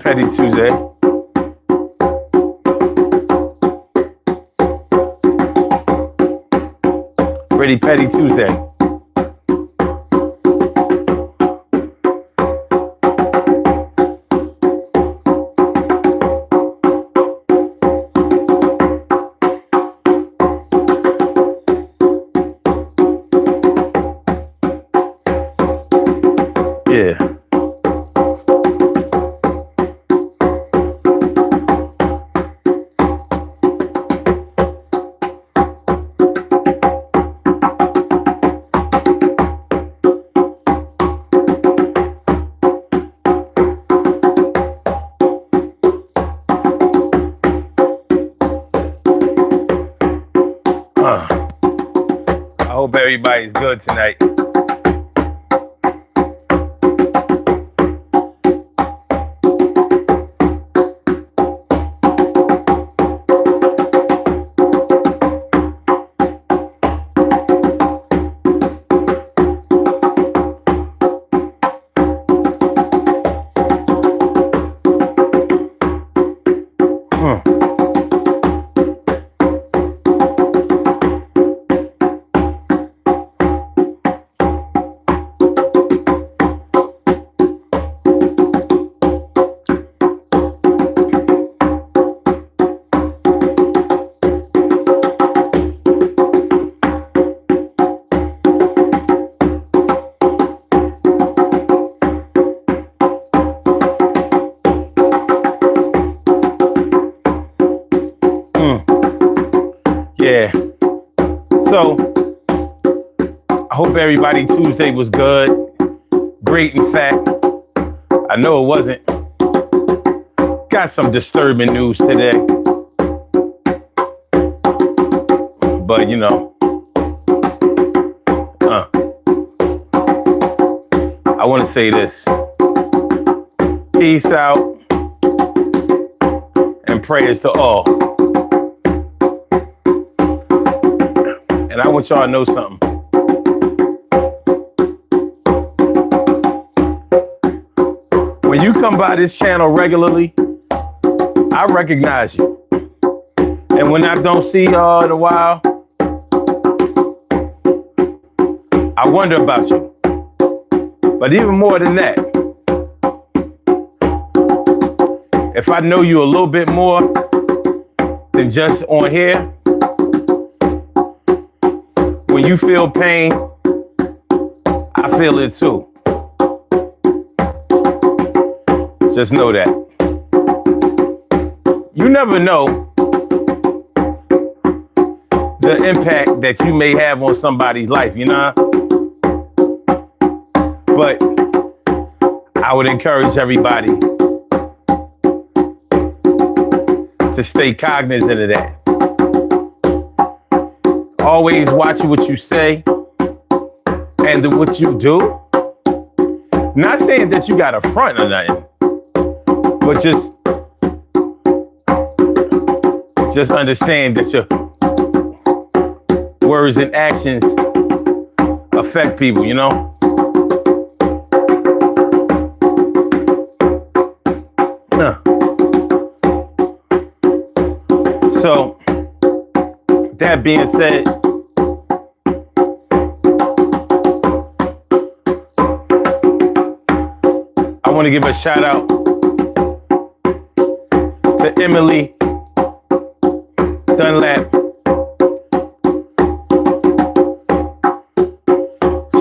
Petty Tuesday. Ready Petty Tuesday. Yeah. I hope everybody's good tonight. Yeah. So, I hope everybody Tuesday was good, great in fact. I know it wasn't. Got some disturbing news today. But, you know, I want to say this. Peace out and prayers to all. And I want y'all to know something. When you come by this channel regularly, I recognize you. And when I don't see y'all in a while, I wonder about you. But even more than that, if I know you a little bit more than just on here, when you feel pain, I feel it too. Just know that. You never know the impact that you may have on somebody's life, you know? But I would encourage everybody to stay cognizant of that. Always watch what you say and what you do. Not saying that you got a front or nothing, but just understand that your words and actions affect people, you know? So, that being said, I want to give a shout out to Emily Dunlap.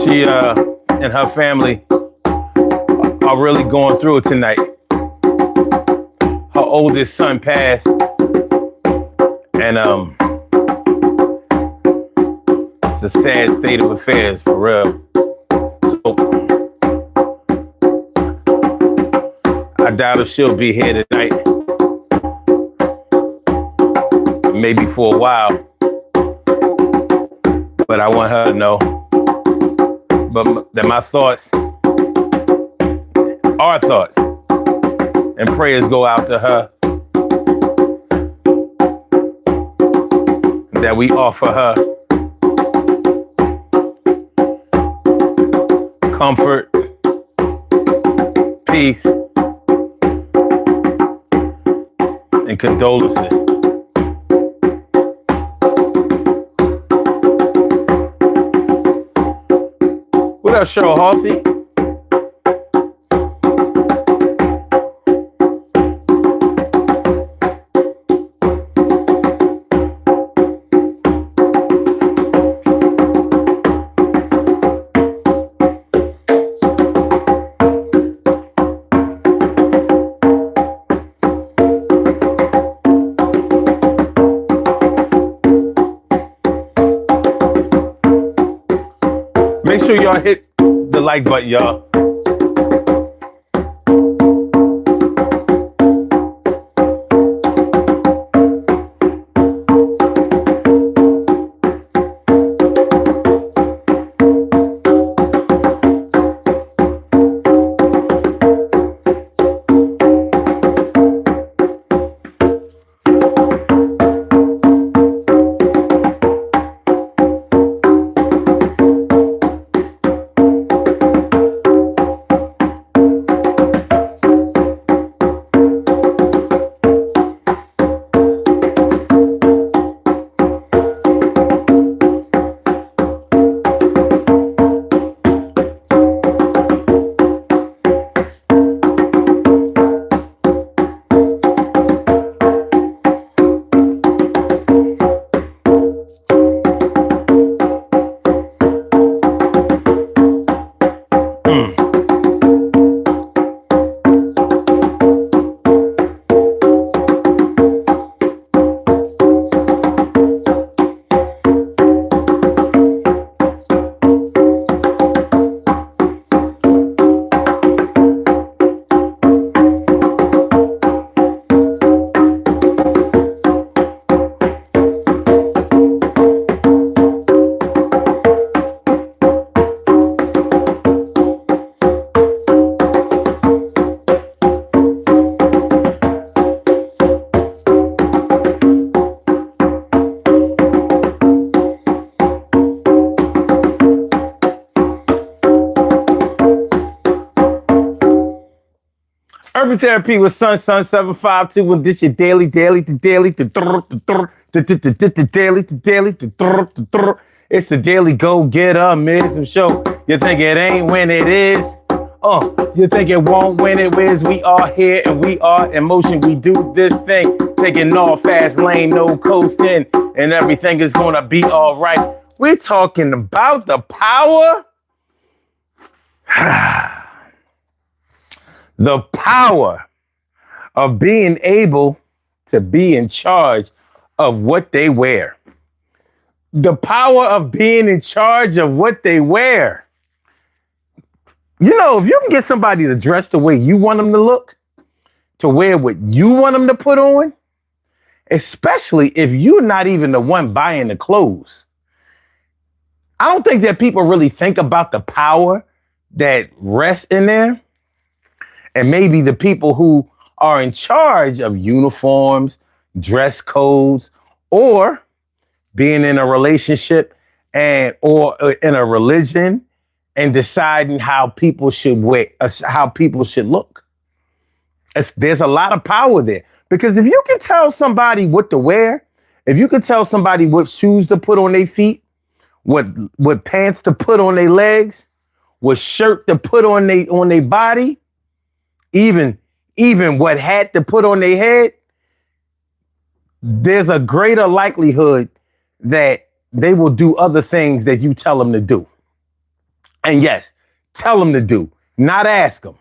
She and her family are really going through it tonight. Her oldest son passed, and it's a sad state of affairs for real. So I doubt if she'll be here tonight. Maybe for a while. But I want her to know that my thoughts, our thoughts, and prayers go out to her. That we offer her comfort, peace, and condolences. What up, Cheryl Halsey? Make sure y'all hit the like button, y'all. Urban Therapy with Sun 752, and this your daily. It's the daily go-getter-mism show. You think it ain't when it is? You think it won't when it is? We are here and we are in motion. We do this thing, taking all fast lane, no coasting, and everything is gonna be all right. We're talking about the power. The power of being able to be in charge of what they wear. The power of being in charge of what they wear. You know, if you can get somebody to dress the way you want them to look, to wear what you want them to put on, especially if you're not even the one buying the clothes. I don't think that people really think about the power that rests in there. And maybe the people who are in charge of uniforms, dress codes, or being in a relationship or in a religion and deciding how people should wear, how people should look. There's a lot of power there, because if you can tell somebody what to wear, if you can tell somebody what shoes to put on their feet, what pants to put on their legs, what shirt to put on their body, even what hat to put on their head, there's a greater likelihood that they will do other things that you tell them to do. And yes, tell them to do, not ask them.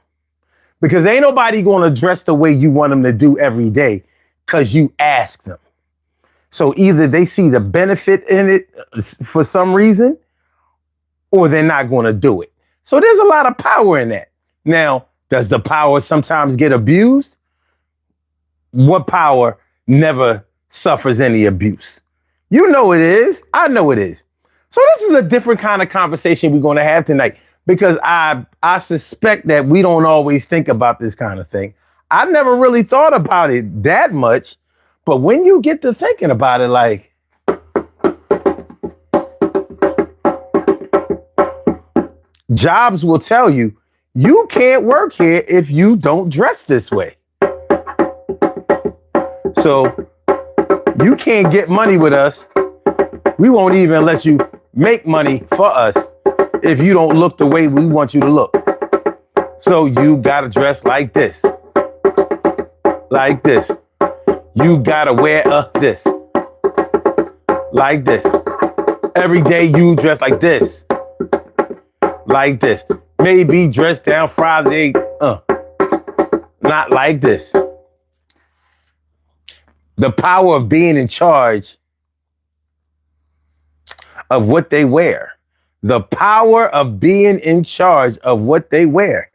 Because ain't nobody going to dress the way you want them to do every day because you ask them. So either they see the benefit in it for some reason, or they're not going to do it. So there's a lot of power in that. Now, does the power sometimes get abused? What power never suffers any abuse? You know it is. I know it is. So this is a different kind of conversation we're going to have tonight, because I suspect that we don't always think about this kind of thing. I never really thought about it that much, but when you get to thinking about it, like, jobs will tell you, you can't work here if you don't dress this way. So you can't get money with us. We won't even let you make money for us if you don't look the way we want you to look. So you gotta dress like this. Like this. You gotta wear this. Like this. Every day you dress like this. Like this. Maybe dress down Friday. Not like this. The power of being in charge of what they wear. The power of being in charge of what they wear.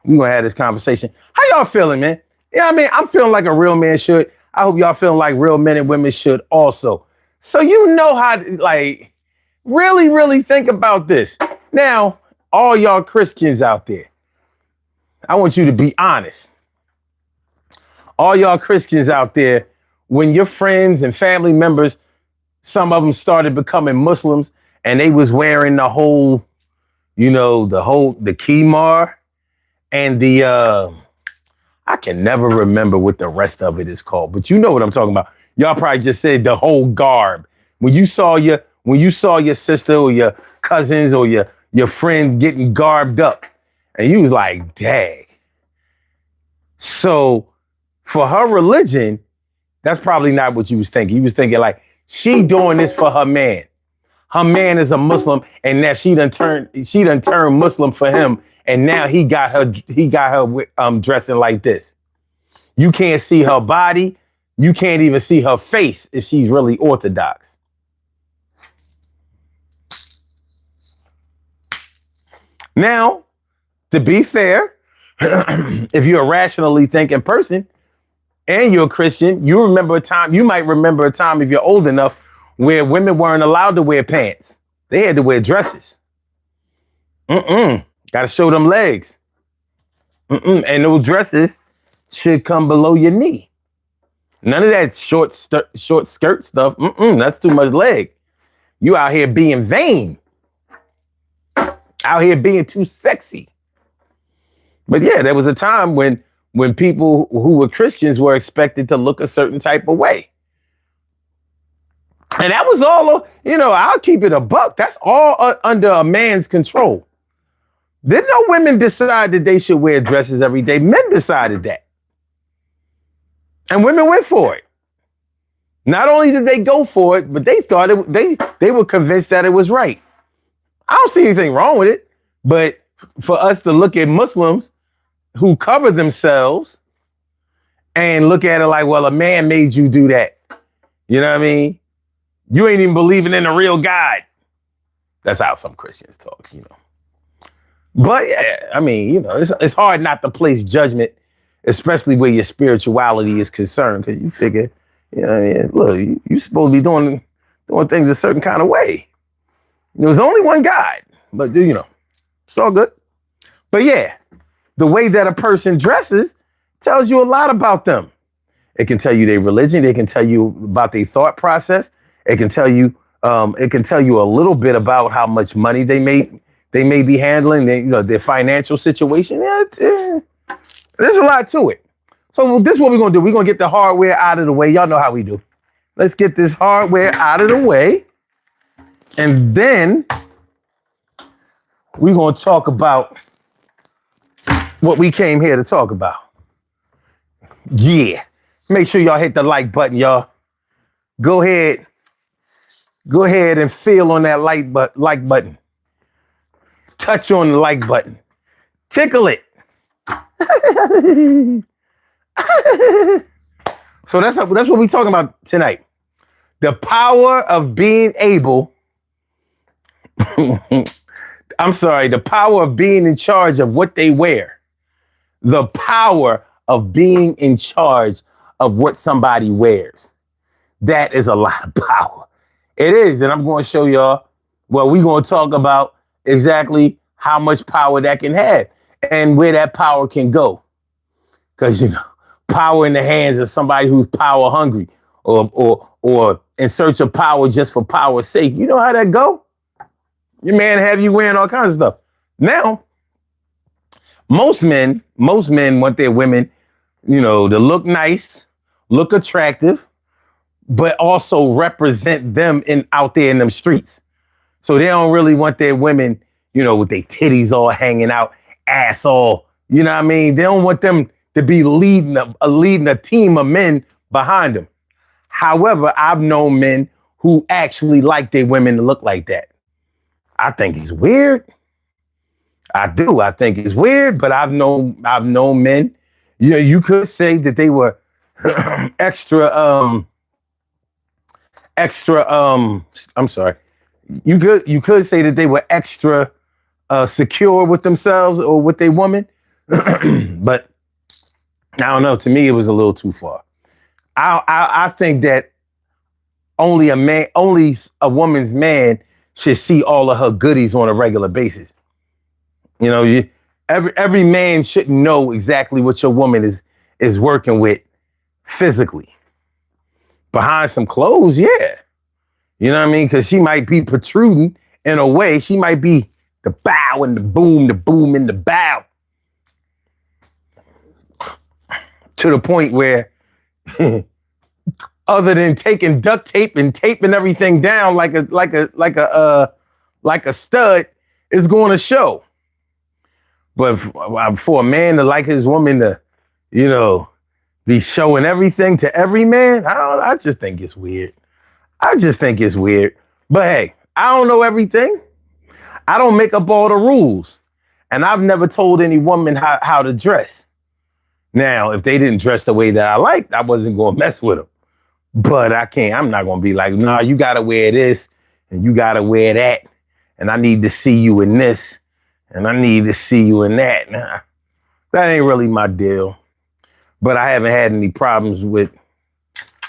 We're going to have this conversation. How y'all feeling, man? You know what I mean? I'm feeling like a real man should. I hope y'all feeling like real men and women should also. So you know how to, like, really, really think about this. Now, all y'all Christians out there, I want you to be honest. All y'all Christians out there, when your friends and family members, some of them started becoming Muslims and they was wearing the whole, you know, the khimar and the, I can never remember what the rest of it is called, but you know what I'm talking about. Y'all probably just said the whole garb. When you saw your sister or your cousins or your friends getting garbed up and you was like, dang. So for her religion, that's probably not what you was thinking. You was thinking like, she doing this for her man. Her man is a Muslim, and now she done turned Muslim for him, and now he got her dressing like this. You can't see her body. You can't even see her face if she's really Orthodox. Now, to be fair, if you're a rationally thinking person and you're a Christian, you might remember a time if you're old enough where women weren't allowed to wear pants. They had to wear dresses. Got to show them legs. And those dresses should come below your knee. None of that short skirt stuff. That's too much leg. You out here being vain. Out here being too sexy. But yeah, there was a time when people who were Christians were expected to look a certain type of way. And that was all, you know, I'll keep it a buck. That's all under a man's control. Didn't no women decide that they should wear dresses every day. Men decided that. And women went for it. Not only did they go for it, but they thought they were convinced that it was right. I don't see anything wrong with it. But for us to look at Muslims who cover themselves and look at it like, well, a man made you do that. You know what I mean? You ain't even believing in the real God. That's how some Christians talk, you know. But yeah, I mean, you know, it's hard not to place judgment, especially where your spirituality is concerned, because you figure, you know, I mean, look, you supposed to be doing things a certain kind of way. There was only one God, but you know, it's all good. But yeah, the way that a person dresses tells you a lot about them. It can tell you their religion. It can tell you about their thought process. It can tell you a little bit about how much money they may be handling, their financial situation. There's a lot to it. So this is what we're gonna do. We're gonna get the hardware out of the way. Y'all know how we do. Let's get this hardware out of the way, and then we're gonna talk about what we came here to talk about. Yeah. Make sure y'all hit the like button, y'all. Go ahead and feel on that like button. Touch on the like button. Tickle it. So that's what we're talking about tonight. The power of being able. The power of being in charge of what they wear. The power of being in charge of what somebody wears. That is a lot of power. It is, and I'm going to show y'all. Well, we're going to talk about exactly how much power that can have and where that power can go. Because, you know, power in the hands of somebody who's power hungry or in search of power just for power's sake. You know how that go? Your man have you wearing all kinds of stuff. Now, most men want their women, you know, to look nice look attractive, but also represent them out there in them streets. So they don't really want their women, with their titties all hanging out, ass all, you know what I mean? They don't want them to be leading a team of men behind them. However, I've known men who actually like their women to look like that. I think it's weird. I do. I think it's weird, but I've known men, you could say that they were extra, I'm sorry. You could say that they were extra secure with themselves or with their woman. But I don't know. To me, it was a little too far. I think that only a woman's man should see all of her goodies on a regular basis. Every man shouldn't know exactly what your woman is working with physically. Behind some clothes, yeah. You know what I mean? Because she might be protruding in a way. She might be the bow and the boom and the bow. To the point where, other than taking duct tape and taping everything down like a stud, is going to show. But for a man to like his woman to, be showing everything to every man, I just think it's weird. But hey, I don't know everything. I don't make up all the rules. And I've never told any woman how to dress. Now, if they didn't dress the way that I liked, I wasn't going to mess with them. But I'm not going to be like, nah, you got to wear this and you got to wear that. And I need to see you in this and I need to see you in that. Nah, that ain't really my deal. But I haven't had any problems with,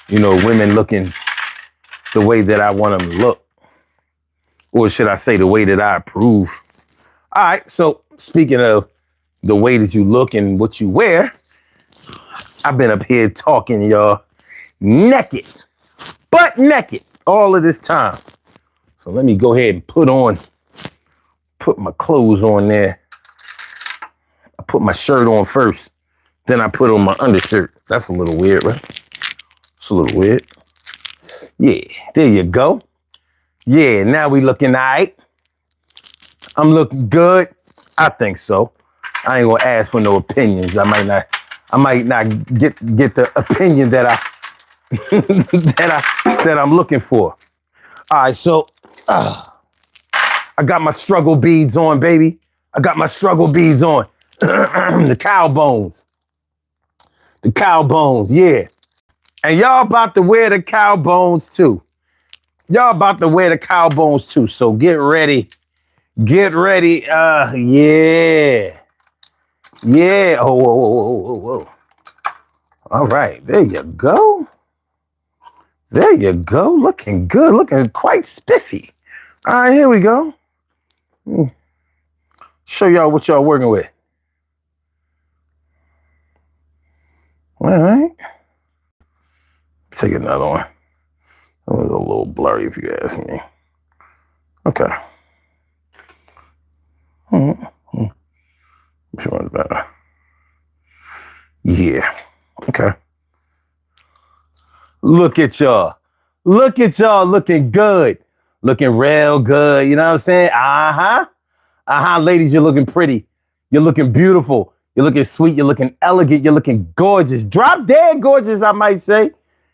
women looking the way that I want them to look. Or should I say the way that I approve. All right, so speaking of the way that you look and what you wear, I've been up here talking y'all naked, butt naked, all of this time. So let me go ahead and put my clothes on there. I put my shirt on first, then I put on my undershirt. That's a little weird, right? It's a little weird. Yeah, there you go. Yeah, now we looking all right. I'm looking good. I think so. I ain't gonna ask for no opinions. I might not get the opinion that that I'm looking for. All right, so I got my struggle beads on, baby. I got my struggle beads on. The cow bones. The cow bones, yeah. And y'all about to wear the cow bones too. Y'all about to wear the cow bones too. So get ready. Get ready. Yeah. Yeah. Oh, whoa, whoa, whoa, whoa, whoa. All right. There you go. There you go. Looking good. Looking quite spiffy. All right, here we go. Show y'all what y'all working with. All right. Take another one. That was a little blurry if you ask me. Okay. Which one's better? Yeah. Okay. Look at y'all. Look at y'all looking good. Looking real good. You know what I'm saying? Uh-huh. Uh-huh. Ladies, you're looking pretty. You're looking beautiful. You're looking sweet. You're looking elegant. You're looking gorgeous. Drop dead gorgeous, I might say.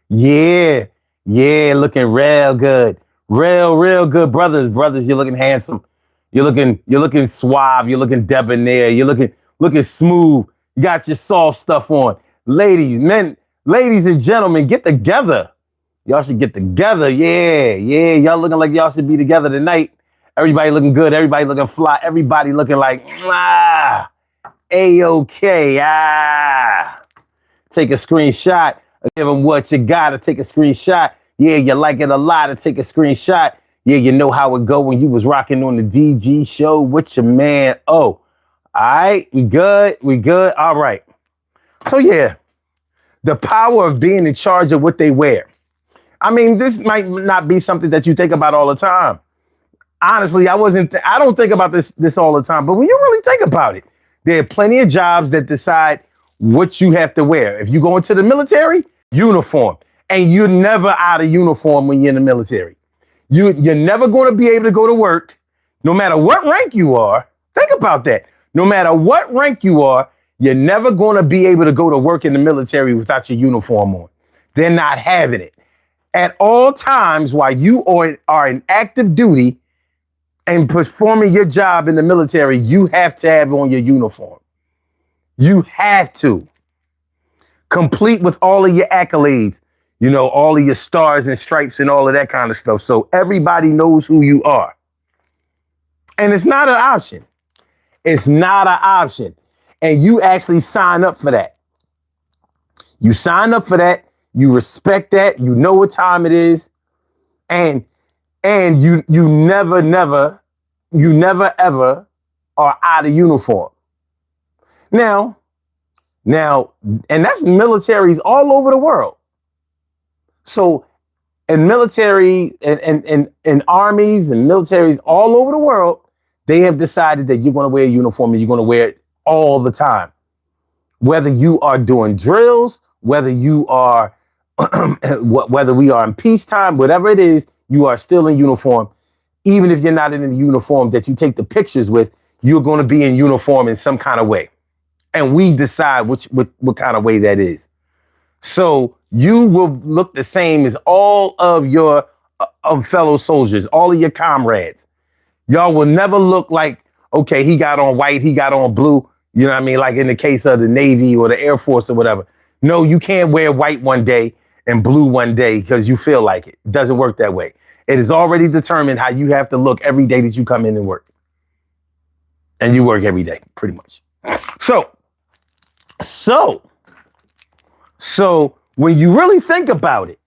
Yeah. Yeah, looking real good. Real good. Brothers, you're looking handsome. You're looking suave. You're looking debonair. You're looking smooth. You got your soft stuff on. Ladies and gentlemen, get together. Y'all should get together. Yeah. Y'all looking like y'all should be together tonight. Everybody looking good. Everybody looking fly. Everybody looking like, A-OK. Take a screenshot. Give them what you got to take a screenshot. Yeah, you like it a lot to take a screenshot. Yeah, you know how it go when you was rocking on the DG show with your man. Oh, all right. We good. All right. So yeah, the power of being in charge of what they wear. I mean, this might not be something that you think about all the time. Honestly, I don't think about this all the time. But when you really think about it, there are plenty of jobs that decide what you have to wear. If you go into the military, uniform. And you're never out of uniform when you're in the military. You're never going to be able to go to work, no matter what rank you are. Think about that. No matter what rank you are, you're never going to be able to go to work in the military without your uniform on. They're not having it. At all times while you are in active duty and performing your job in the military, you have to have on your uniform. You have to. Complete with all of your accolades, you know, all of your stars and stripes and all of that kind of stuff. So everybody knows who you are. And it's not an option. It's not an option. And you actually sign up for that. You sign up for that. You respect that. You know what time it is. And you never ever are out of uniform. Now, and that's militaries all over the world. So in military and armies and militaries all over the world, they have decided that you're going to wear a uniform and you're going to wear it all the time. Whether you are doing drills, whether you are, whether we are in peacetime, whatever it is, you are still in uniform. Even if you're not in the uniform that you take the pictures with, you're going to be in uniform in some kind of way. And we decide what kind of way that is. So you will look the same as all of your fellow soldiers, all of your comrades. Y'all will never look like, okay, he got on white, he got on blue. You know what I mean? Like in the case of the Navy or the Air Force or whatever. No, you can't wear white one day and blue one day because you feel like it. It doesn't work that way. It is already determined how you have to look every day that you come in and work. And you work every day, pretty much. So when you really think about it,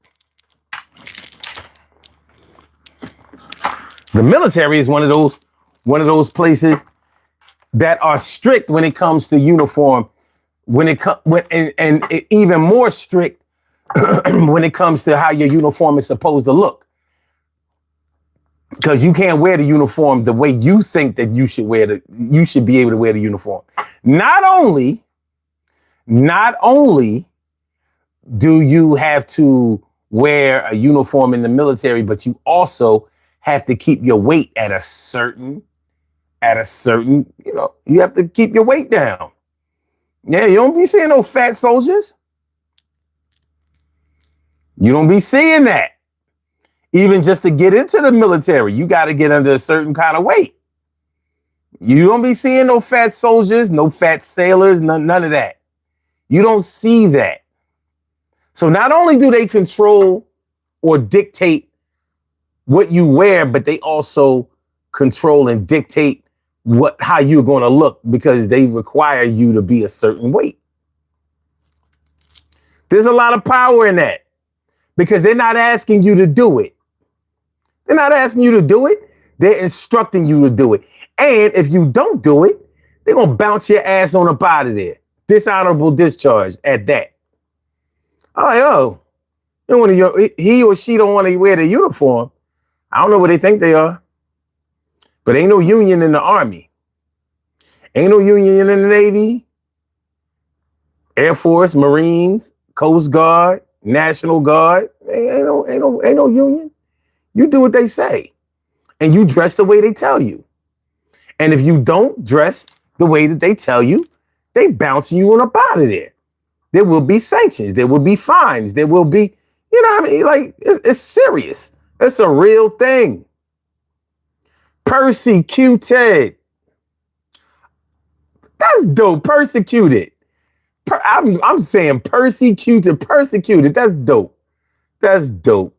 the military is one of those places that are strict when it comes to uniform, and even more strict when it comes to how your uniform is supposed to look. Because you can't wear the uniform the way you think that you should be able to wear the uniform. Not only do you have to wear a uniform in the military, but you also have to keep your weight at a certain, you know, you have to keep your weight down. Yeah, you don't be seeing no fat soldiers. You don't be seeing that. Even just to get into the military, you got to get under a certain kind of weight. You don't be seeing no fat soldiers, no fat sailors, none of that. You don't see that. So not only do they control or dictate what you wear, but they also control and dictate how you're going to look because they require you to be a certain weight. There's a lot of power in that because they're not asking you to do it. They're not asking you to do it. They're instructing you to do it. And if you don't do it, they're going to bounce your ass on up out of there. Dishonorable discharge at that. I'm like, oh, he or she don't want to wear the uniform. I don't know what they think they are. But ain't no union in the Army. Ain't no union in the Navy, Air Force, Marines, Coast Guard, National Guard. Ain't no union. You do what they say. And you dress the way they tell you. And if you don't dress the way that they tell you, they bounce you on up out of there. There will be sanctions. There will be fines. There will be, you know what I mean? Like, it's serious. It's a real thing. Persecuted. That's dope. Persecuted. I'm saying persecuted. That's dope. That's dope.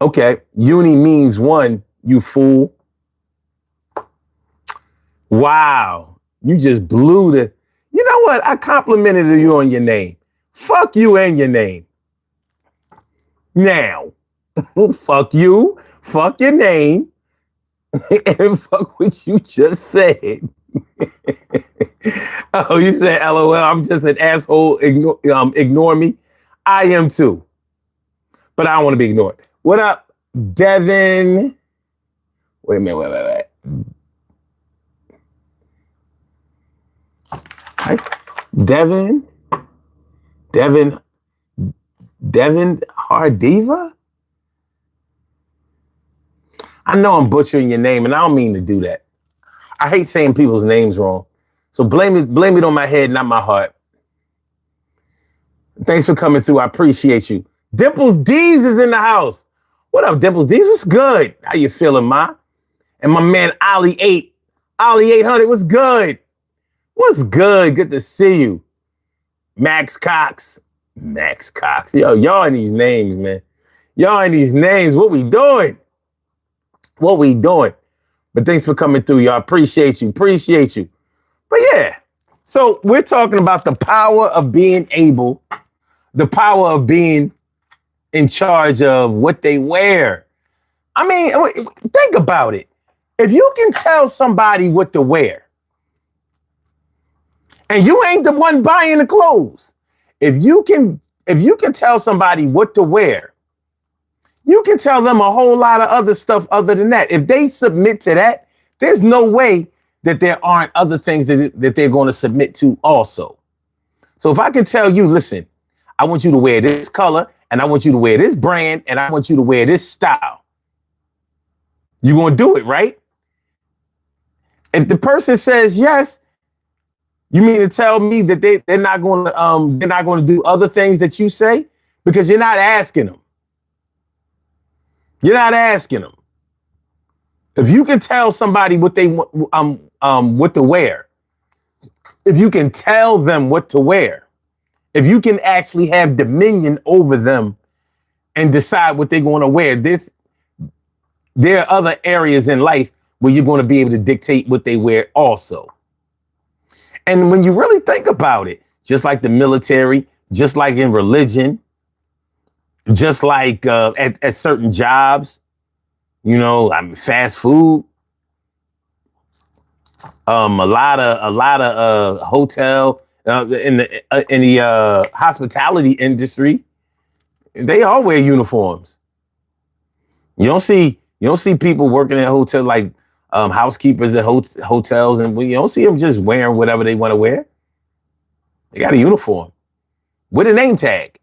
Okay. Uni means one, you fool. Wow. You just blew the... You know what? I complimented you on your name. Fuck you and your name. Now, fuck you, fuck your name, and fuck what you just said. Oh, you said LOL, I'm just an asshole, ignore me. I am too. But I don't want to be ignored. What up, Devin? Wait a minute, wait. Hi, Devin. Devin Hardiva? I know I'm butchering your name, and I don't mean to do that. I hate saying people's names wrong. So blame it on my head, not my heart. Thanks for coming through. I appreciate you. Dimples D's is in the house. What up, Dimples D's? What's good? How you feeling, ma? And my man Ollie 800, what's good? What's good? Good to see you. Max Cox. Yo, y'all in these names, man. Y'all in these names. What we doing? But thanks for coming through, y'all. Appreciate you. But yeah, so we're talking about the power of being able, the power of being in charge of what they wear. I mean, think about it. If you can tell somebody what to wear, and you ain't the one buying the clothes, if you can tell somebody what to wear, you can tell them a whole lot of other stuff other than that. If they submit to that, there's no way that there aren't other things that they're going to submit to also. So if I can tell you, listen, I want you to wear this color, and I want you to wear this brand, and I want you to wear this style, you're going to do it, right? If the person says yes, you mean to tell me that they're not going to do other things that you say? Because you're not asking them. You're not asking them. If you can tell somebody what they what to wear, if you can tell them what to wear, if you can actually have dominion over them and decide what they're going to wear, there are other areas in life where you're going to be able to dictate what they wear also. And when you really think about it, just like the military, just like in religion, just like at certain jobs, you know, I mean, fast food, a lot of hotel in the hospitality industry, they all wear uniforms. You don't see people working at hotel like housekeepers at hotels, and you don't see them just wearing whatever they want to wear. They got a uniform with a name tag.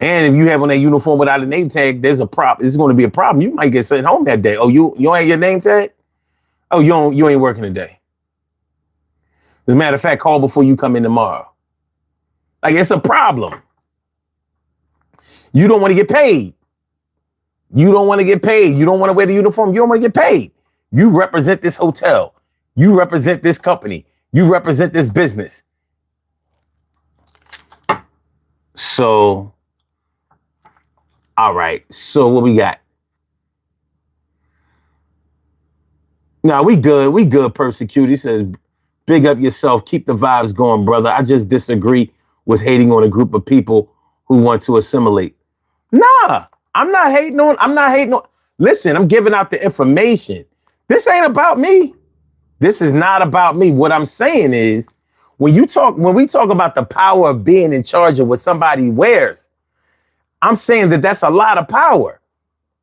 And if you have on that uniform without a name tag, there's a problem. It's going to be a problem. You might get sent home that day. Oh, you ain't your name tag? Oh, you ain't working today. As a matter of fact, call before you come in tomorrow. Like, it's a problem. You don't want to get paid. You don't want to get paid. You don't want to wear the uniform. You don't want to get paid. You represent this hotel. You represent this company. You represent this business. So, all right. So what we got? No, we good. We good, Persecuted. He says, big up yourself. Keep the vibes going, brother. I just disagree with hating on a group of people who want to assimilate. Nah, I'm not hating on. Listen, I'm giving out the information. This ain't about me. This is not about me. What I'm saying is, when we talk about the power of being in charge of what somebody wears, I'm saying that that's a lot of power.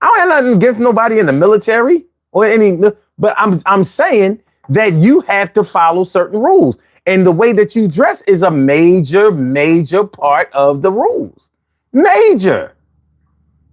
I don't have nothing against nobody in the military or any, but I'm saying that you have to follow certain rules. And the way that you dress is a major part of the rules. Major.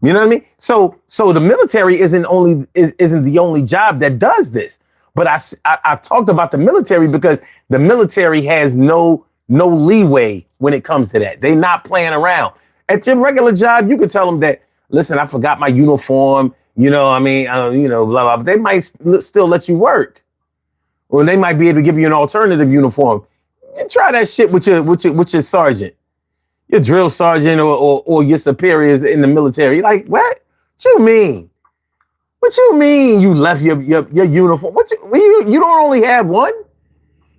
You know what I mean? So the military isn't the only job that does this. But I talked about the military because the military has no leeway when it comes to that. They're not playing around. At your regular job, you can tell them that, listen, I forgot my uniform. You know, I mean, blah, blah, blah. They might still let you work. Or they might be able to give you an alternative uniform. You try that shit with your sergeant, your drill sergeant or your superiors in the military. Like, what you mean? What you mean you left your uniform? You don't only have one?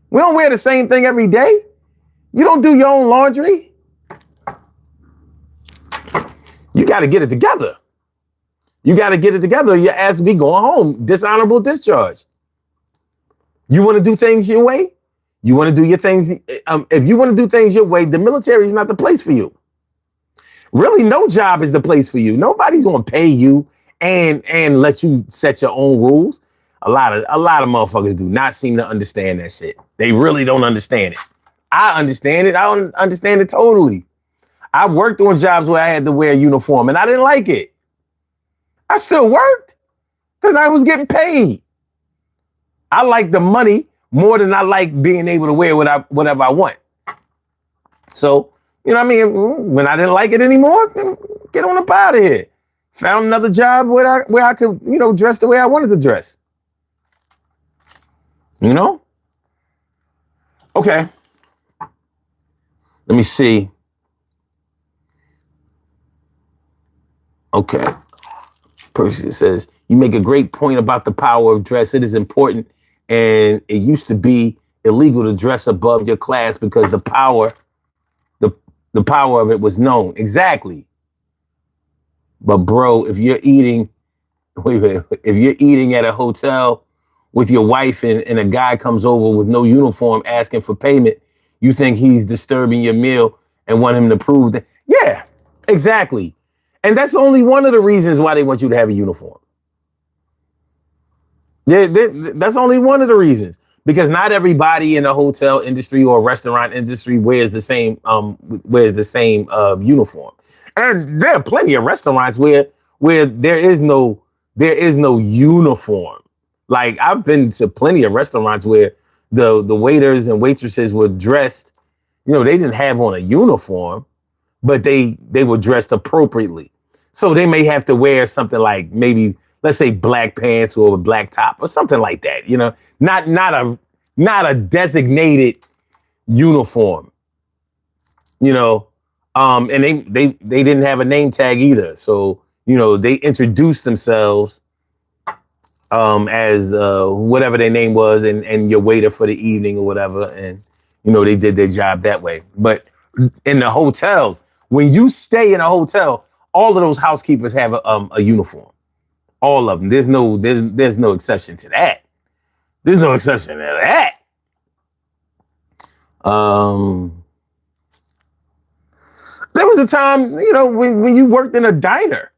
We don't wear the same thing every day? You don't do your own laundry? You got to get it together. You got to get it together. Your ass be going home. Dishonorable discharge. You want to do things your way? You want to do your things. If you want to do things your way, the military is not the place for you. Really, no job is the place for you. Nobody's going to pay you and let you set your own rules. A lot of motherfuckers do not seem to understand that shit. They really don't understand it. I understand it. I don't understand it totally. I worked on jobs where I had to wear a uniform and I didn't like it. I still worked because I was getting paid. I like the money more than I like being able to wear whatever I want. So, you know what I mean? When I didn't like it anymore, get on up out of here. Found another job where I could, you know, dress the way I wanted to dress. You know? Okay. Let me see. Okay. Person says, you make a great point about the power of dress. It is important. And it used to be illegal to dress above your class because the power of it was known. Exactly. But bro, if you're eating at a hotel with your wife and a guy comes over with no uniform asking for payment, you think he's disturbing your meal and want him to prove that? Yeah, exactly. And that's only one of the reasons why they want you to have a uniform. That's only one of the reasons, because not everybody in the hotel industry or restaurant industry wears the same uniform. And there are plenty of restaurants where there is no uniform. Like, I've been to plenty of restaurants where the waiters and waitresses were dressed, you know, they didn't have on a uniform, but they were dressed appropriately. So they may have to wear something like, maybe, let's say, black pants or a black top or something like that, you know, not a designated uniform, you know. And they didn't have a name tag either. So, you know, they introduced themselves as whatever their name was and your waiter for the evening or whatever. And, you know, they did their job that way. But in the hotels, when you stay in a hotel, all of those housekeepers have a uniform. All of them. There's no exception to that. There's no exception to that. There was a time, you know, when you worked in a diner.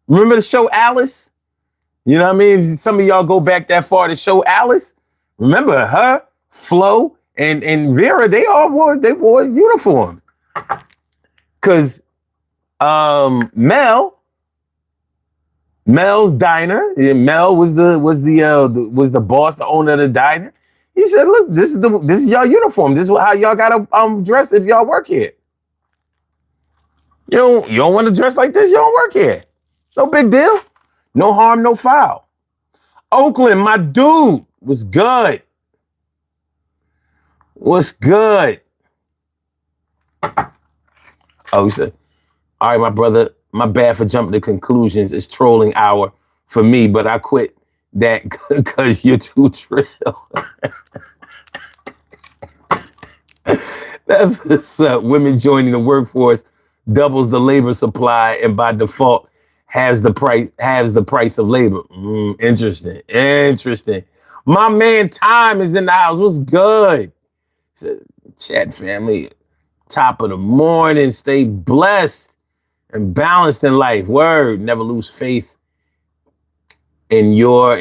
Remember the show Alice? You know what I mean? If some of y'all go back that far, to show Alice. Remember her, Flo, and Vera, they wore uniforms. Cause Mel's diner, Mel was the boss, the owner of the diner. He said, look, this is y'all uniform. This is how y'all gotta dress if y'all work here. You don't want to dress like this, you don't work here. No big deal. No harm, no foul. Oakland, my dude, was good. What's good? Oh, he said, all right, my brother, my bad for jumping to conclusions. It's trolling hour for me, but I quit that because you're too trill. That's what's up. Women joining the workforce doubles the labor supply and by default halves the price of labor. Interesting. My man Time is in the house. What's good? Chat family, top of the morning. Stay blessed and balanced in life. Word. Never lose faith in your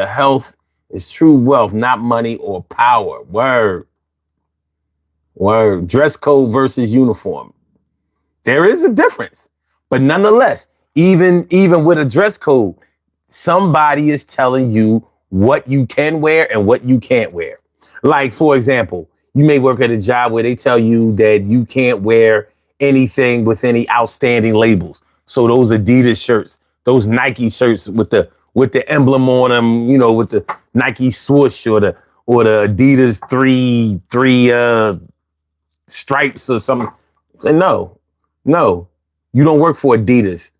health is true wealth, not money or power. Word. Dress code versus uniform. There is a difference, but nonetheless, even with a dress code, somebody is telling you what you can wear and what you can't wear. Like, for example, you may work at a job where they tell you that you can't wear anything with any outstanding labels. So those Adidas shirts, those Nike shirts with the emblem on them, you know, with the Nike swoosh or the Adidas three stripes or something. Say no, you don't work for Adidas.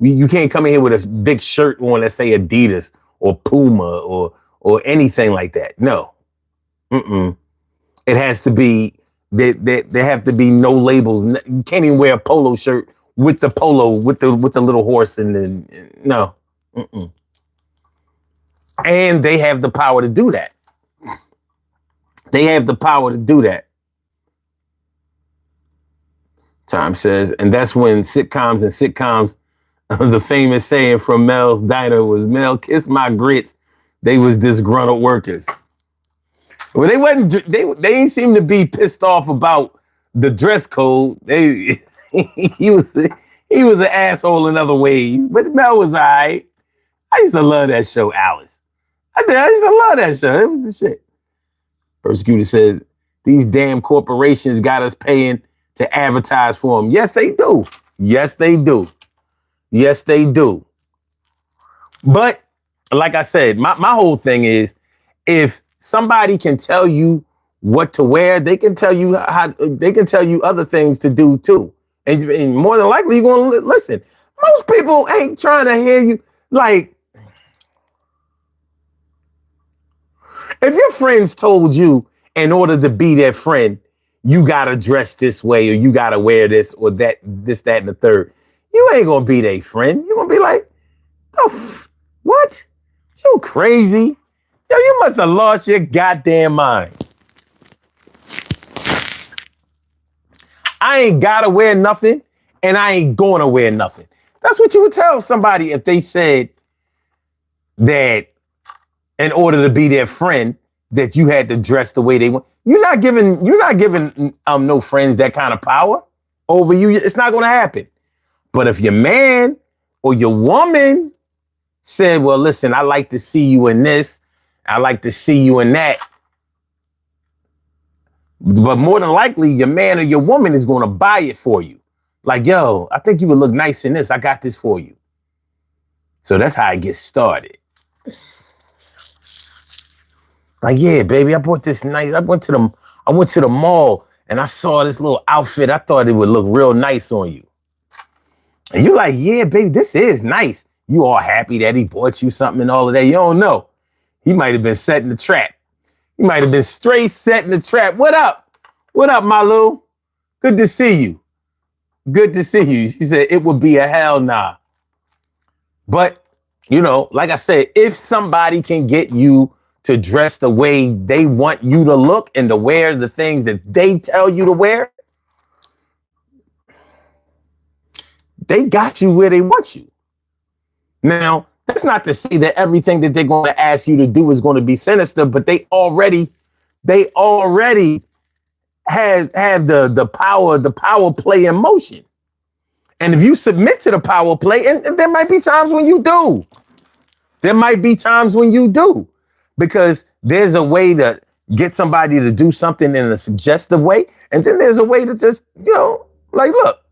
You can't come in here with a big shirt on that say Adidas or Puma or anything like that. No. It has to be, there have to be no labels. You can't even wear a polo shirt with the polo, with the little horse and then, no. And they have the power to do that. Time says, and that's when sitcoms, the famous saying from Mel's Diner was, Mel, kiss my grits. They was disgruntled workers. Well, they didn't seem to be pissed off about the dress code. He was an asshole in other ways, but Mel was all right. I used to love that show, Alice. I did. I used to love that show. It was the shit. Persecutor said, these damn corporations got us paying to advertise for them. Yes, they do. Yes, they do. Yes, they do. But like I said, my whole thing is, if somebody can tell you what to wear, they can tell you other things to do too. And more than likely, you're going to listen. Most people ain't trying to hear you. Like, if your friends told you in order to be their friend, you got to dress this way or you got to wear this or that, and the third, you ain't going to be their friend. You're going to be like, oh, what? You crazy? Yo, you must have lost your goddamn mind. I ain't got to wear nothing and I ain't going to wear nothing. That's what you would tell somebody if they said that in order to be their friend, that you had to dress the way they want. You're not giving no friends that kind of power over you. It's not going to happen. But if your man or your woman said, well, listen, I like to see you in this, I like to see you in that. But more than likely, your man or your woman is going to buy it for you. Like, yo, I think you would look nice in this. I got this for you. So that's how it gets started. Like, yeah, baby, I bought this nice. I went to the mall and I saw this little outfit. I thought it would look real nice on you. And you're like, yeah, baby, this is nice. You all happy that he bought you something and all of that. You don't know. He might have been setting the trap. He might have been straight setting the trap. What up? What up, Malu? Good to see you. Good to see you. She said it would be a hell nah. But, you know, like I said, if somebody can get you to dress the way they want you to look and to wear the things that they tell you to wear, they got you where they want you. Now, that's not to say that everything that they're going to ask you to do is going to be sinister, but they already have the power play in motion. And if you submit to the power play, and there might be times when you do. There might be times when you do. Because there's a way to get somebody to do something in a suggestive way. And then there's a way to just, you know, like, look,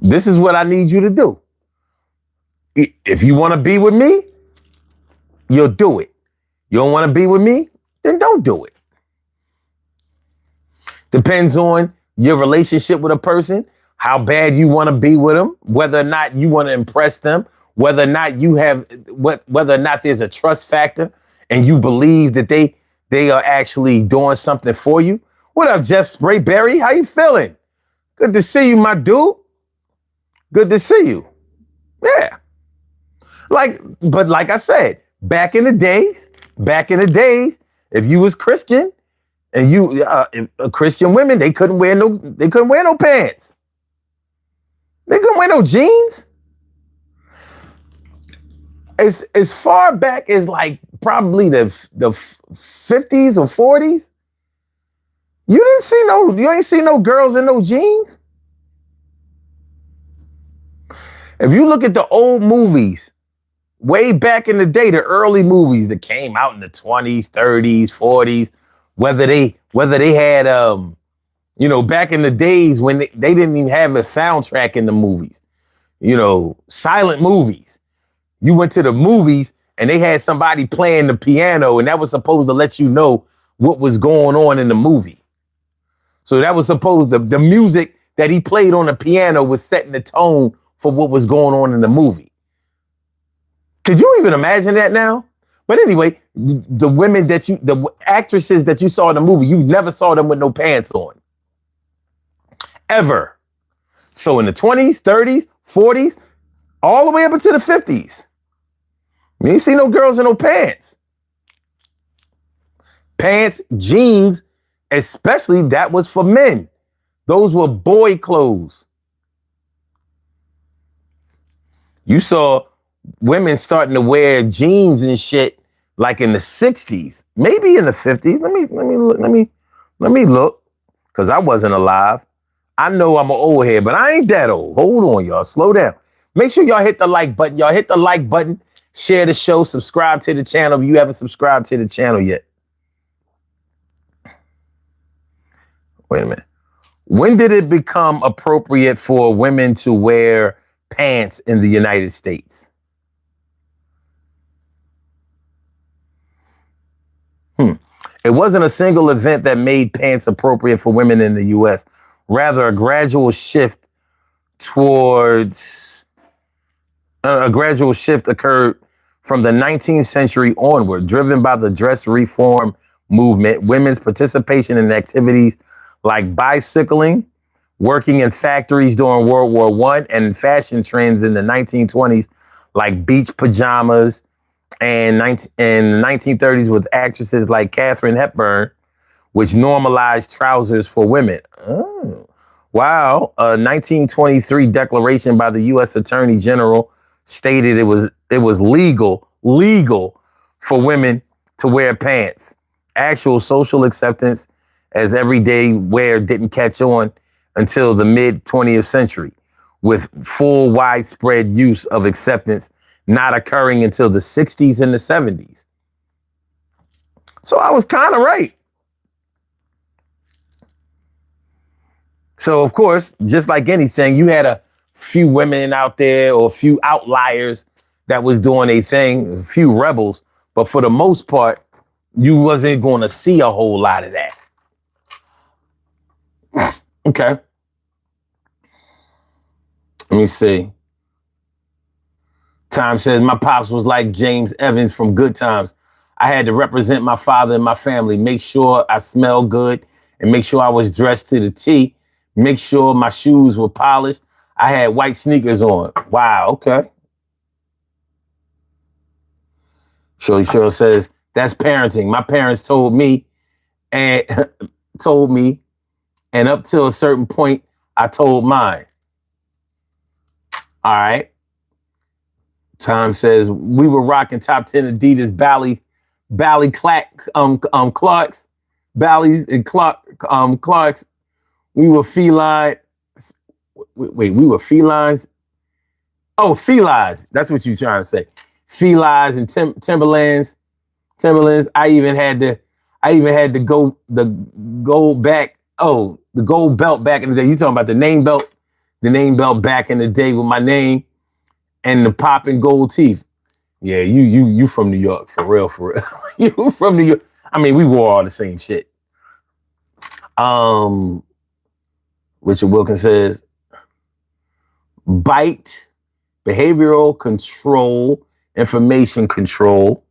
this is what I need you to do. If you want to be with me, you'll do it. You don't want to be with me, then don't do it. Depends on your relationship with a person, how bad you want to be with them, whether or not you want to impress them, whether or not there's a trust factor and you believe that they are actually doing something for you. What up, Jeff Sprayberry? How you feeling? Good to see you, my dude. Good to see you. Yeah. But like I said, back in the days, if you was Christian and you Christian women, they couldn't wear no pants. They couldn't wear no jeans. As far back as like probably the 50s or 40s, you ain't see no girls in no jeans. If you look at the old movies, way back in the day, the early movies that came out in the 20s, 30s, 40s, whether they had back in the days when they didn't even have a soundtrack in the movies, silent movies. You went to the movies and they had somebody playing the piano and that was supposed to let you know what was going on in the movie. So that was supposed to, the music that he played on the piano was setting the tone for what was going on in the movie. Could you even imagine that now? But anyway, the actresses that you saw in the movie, you never saw them with no pants on. Ever. So in the 20s, 30s, 40s, all the way up into the 50s, you ain't see no girls in no pants. Pants, jeans, especially that was for men. Those were boy clothes. You saw women starting to wear jeans and shit like in the 60s, maybe in the 50s. Let me Let me look, because I wasn't alive. I know I'm an old head, but I ain't that old. Hold on, y'all. Slow down. Make sure y'all hit the like button. Y'all hit the like button. Share the show. Subscribe to the channel if you haven't subscribed to the channel yet. Wait a minute. When did it become appropriate for women to wear pants in the United States? It wasn't a single event that made pants appropriate for women in the U.S. Rather, a gradual shift occurred from the 19th century onward, driven by the dress reform movement. Women's participation in activities like bicycling, working in factories during World War I, and fashion trends in the 1920s, like beach pajamas, and in the 1930s with actresses like Katharine Hepburn, which normalized trousers for women. Oh, wow. A 1923 declaration by the U.S. Attorney General stated it was legal for women to wear pants. Actual social acceptance as everyday wear didn't catch on until the mid 20th century, with full widespread use of acceptance not occurring until the 60s and the 70s. So I was kind of right. So, of course, just like anything, you had a few women out there or a few outliers that was doing a thing, a few rebels. But for the most part, you wasn't going to see a whole lot of that. Okay. Let me see. Time says, my pops was like James Evans from Good Times. I had to represent my father and my family, make sure I smelled good and make sure I was dressed to the T, make sure my shoes were polished. I had white sneakers on. Wow, okay. Shirley Cheryl says, that's parenting. My parents told me, and up till a certain point, I told mine. All right. Time says, we were rocking top 10 Adidas Clarks, Bally's and Clarks. We were feline. Wait, we were felines. Oh, felines. That's what you're trying to say. Felines and Timberlands. I even had the gold back. Oh, the gold belt back in the day. You talking about the name belt back in the day with my name and the popping gold teeth. Yeah, you from New York, for real. You from New York. I mean, we wore all the same shit. Richard Wilkins says, bite, behavioral control, information control,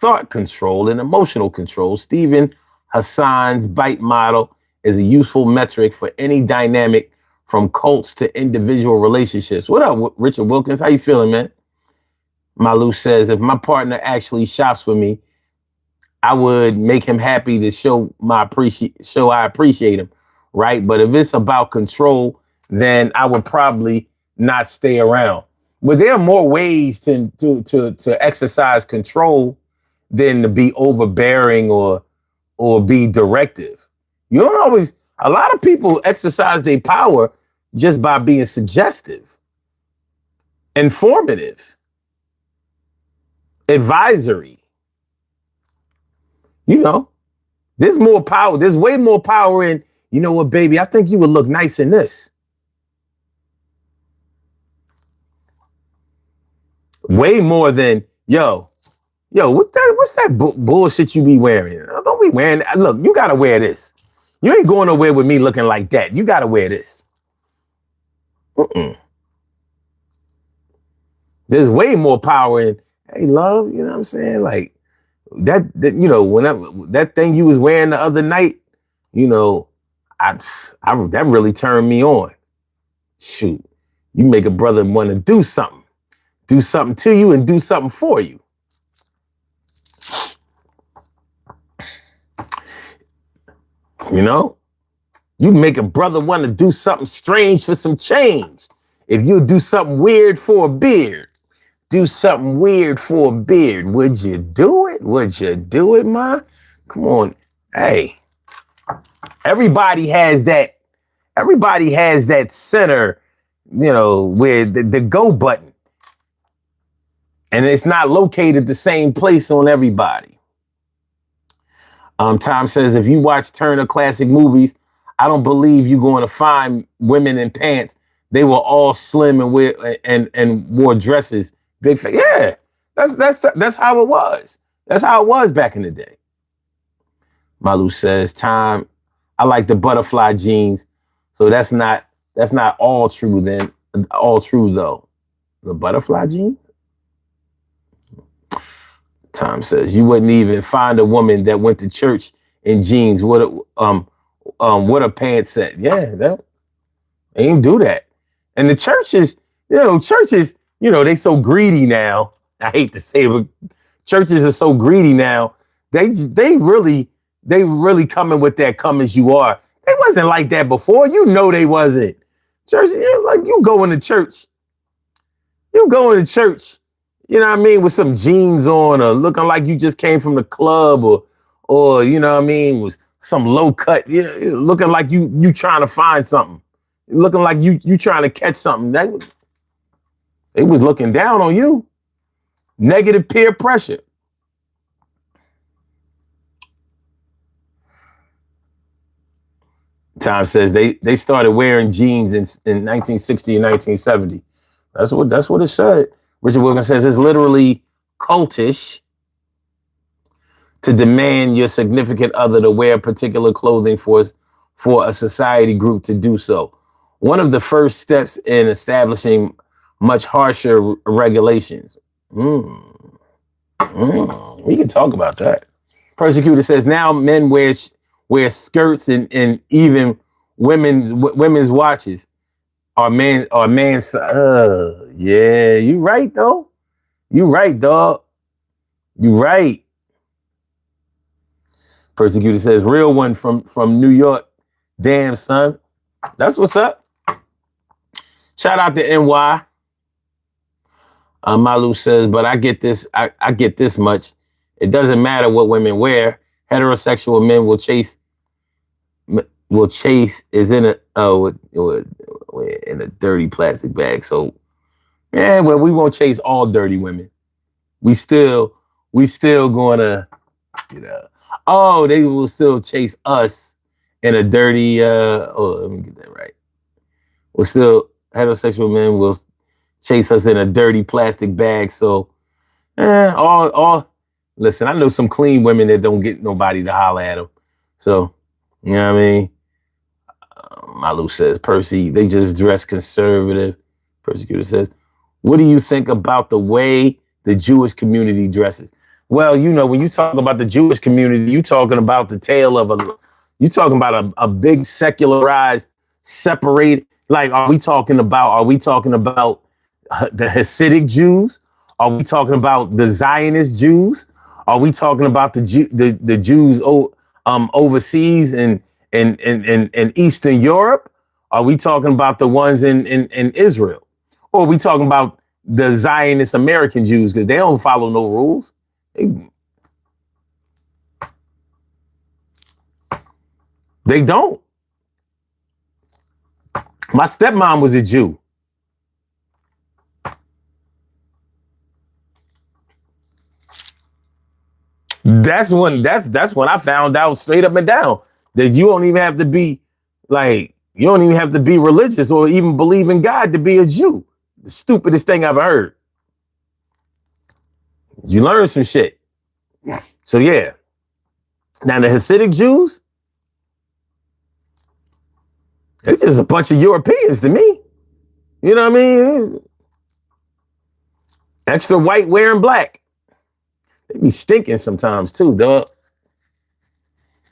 thought control, and emotional control. Stephen Hassan's bite model is a useful metric for any dynamic from cults to individual relationships. What up, Richard Wilkins? How you feeling, man? Malu says, if my partner actually shops for me, I would make him happy to show I appreciate him, right? But if it's about control, then I would probably not stay around. But there are more ways to exercise control than to be overbearing or be directive. You don't always. A lot of people exercise their power just by being suggestive, informative, advisory. You know, there's more power. There's way more power in, you know what, baby, I think you would look nice in this. Way more than, what's that bullshit you be wearing? Don't be wearing that. Look, you got to wear this. You ain't going nowhere with me looking like that. You got to wear this. There's way more power in, hey, love, you know what I'm saying? Like that when that thing you was wearing the other night, that really turned me on. Shoot, you make a brother want to do something to you and do something for you. You know, you make a brother want to do something strange for some change. If you do something weird for a beard, would you do it? Ma? Come on. Hey, Everybody has that. Everybody has that center, where the go button. And it's not located the same place on everybody. Tom says, if you watch Turner classic movies, I don't believe you're going to find women in pants. They were all slim and wore dresses. Big face. Yeah, that's how it was. That's how it was back in the day. Malu says, Tom, I like the butterfly jeans. So that's not all true then. All true though. The butterfly jeans? Tom says, you wouldn't even find a woman that went to church in jeans. What a pants set. Yeah, they ain't do that. And the churches, they so greedy now. I hate to say it, but churches are so greedy now. They really coming with that come as you are. They wasn't like that before. They wasn't. Church, like you go into church. You go into church, with some jeans on or looking like you just came from the club or with some low cut, looking like you trying to find something. Looking like you trying to catch something. They was looking down on you. Negative peer pressure. Tom says they started wearing jeans in 1960 and 1970. That's what it said. Richard Wilkins says it's literally cultish to demand your significant other to wear particular clothing for a society group to do so. One of the first steps in establishing much harsher regulations. We can talk about that. Persecutor says now men wear skirts and even women's watches are man's. Yeah, you right though. You right, dog. You right. Persecutor says real one from New York. Damn son, that's what's up. Shout out to NY. Malu says, but I get this. I get this much. It doesn't matter what women wear. Heterosexual men will chase is in a dirty plastic bag. So, well, we won't chase all dirty women. We still gonna, they will still chase us in a dirty. Let me get that right. Heterosexual men will chase us in a dirty plastic bag. So, listen, I know some clean women that don't get nobody to holler at them. So, you know what I mean? Malu says, Percy, they just dress conservative. Persecutor says, what do you think about the way the Jewish community dresses? Well, when you talk about the Jewish community, you're talking about the tale of you're talking about a big secularized, separated, like, are we talking about the Hasidic Jews? Are we talking about the Zionist Jews? Are we talking about the Jews overseas in Eastern Europe? Are we talking about the ones in Israel? Or are we talking about the Zionist American Jews? Because they don't follow no rules. They don't. My stepmom was a Jew. That's when I found out straight up and down that you don't even have to be religious or even believe in God to be a Jew. The stupidest thing I've ever heard. You learn some shit. So yeah. Now the Hasidic Jews, they're just a bunch of Europeans to me. You know what I mean? Extra white wearing black. They be stinking sometimes too, dog.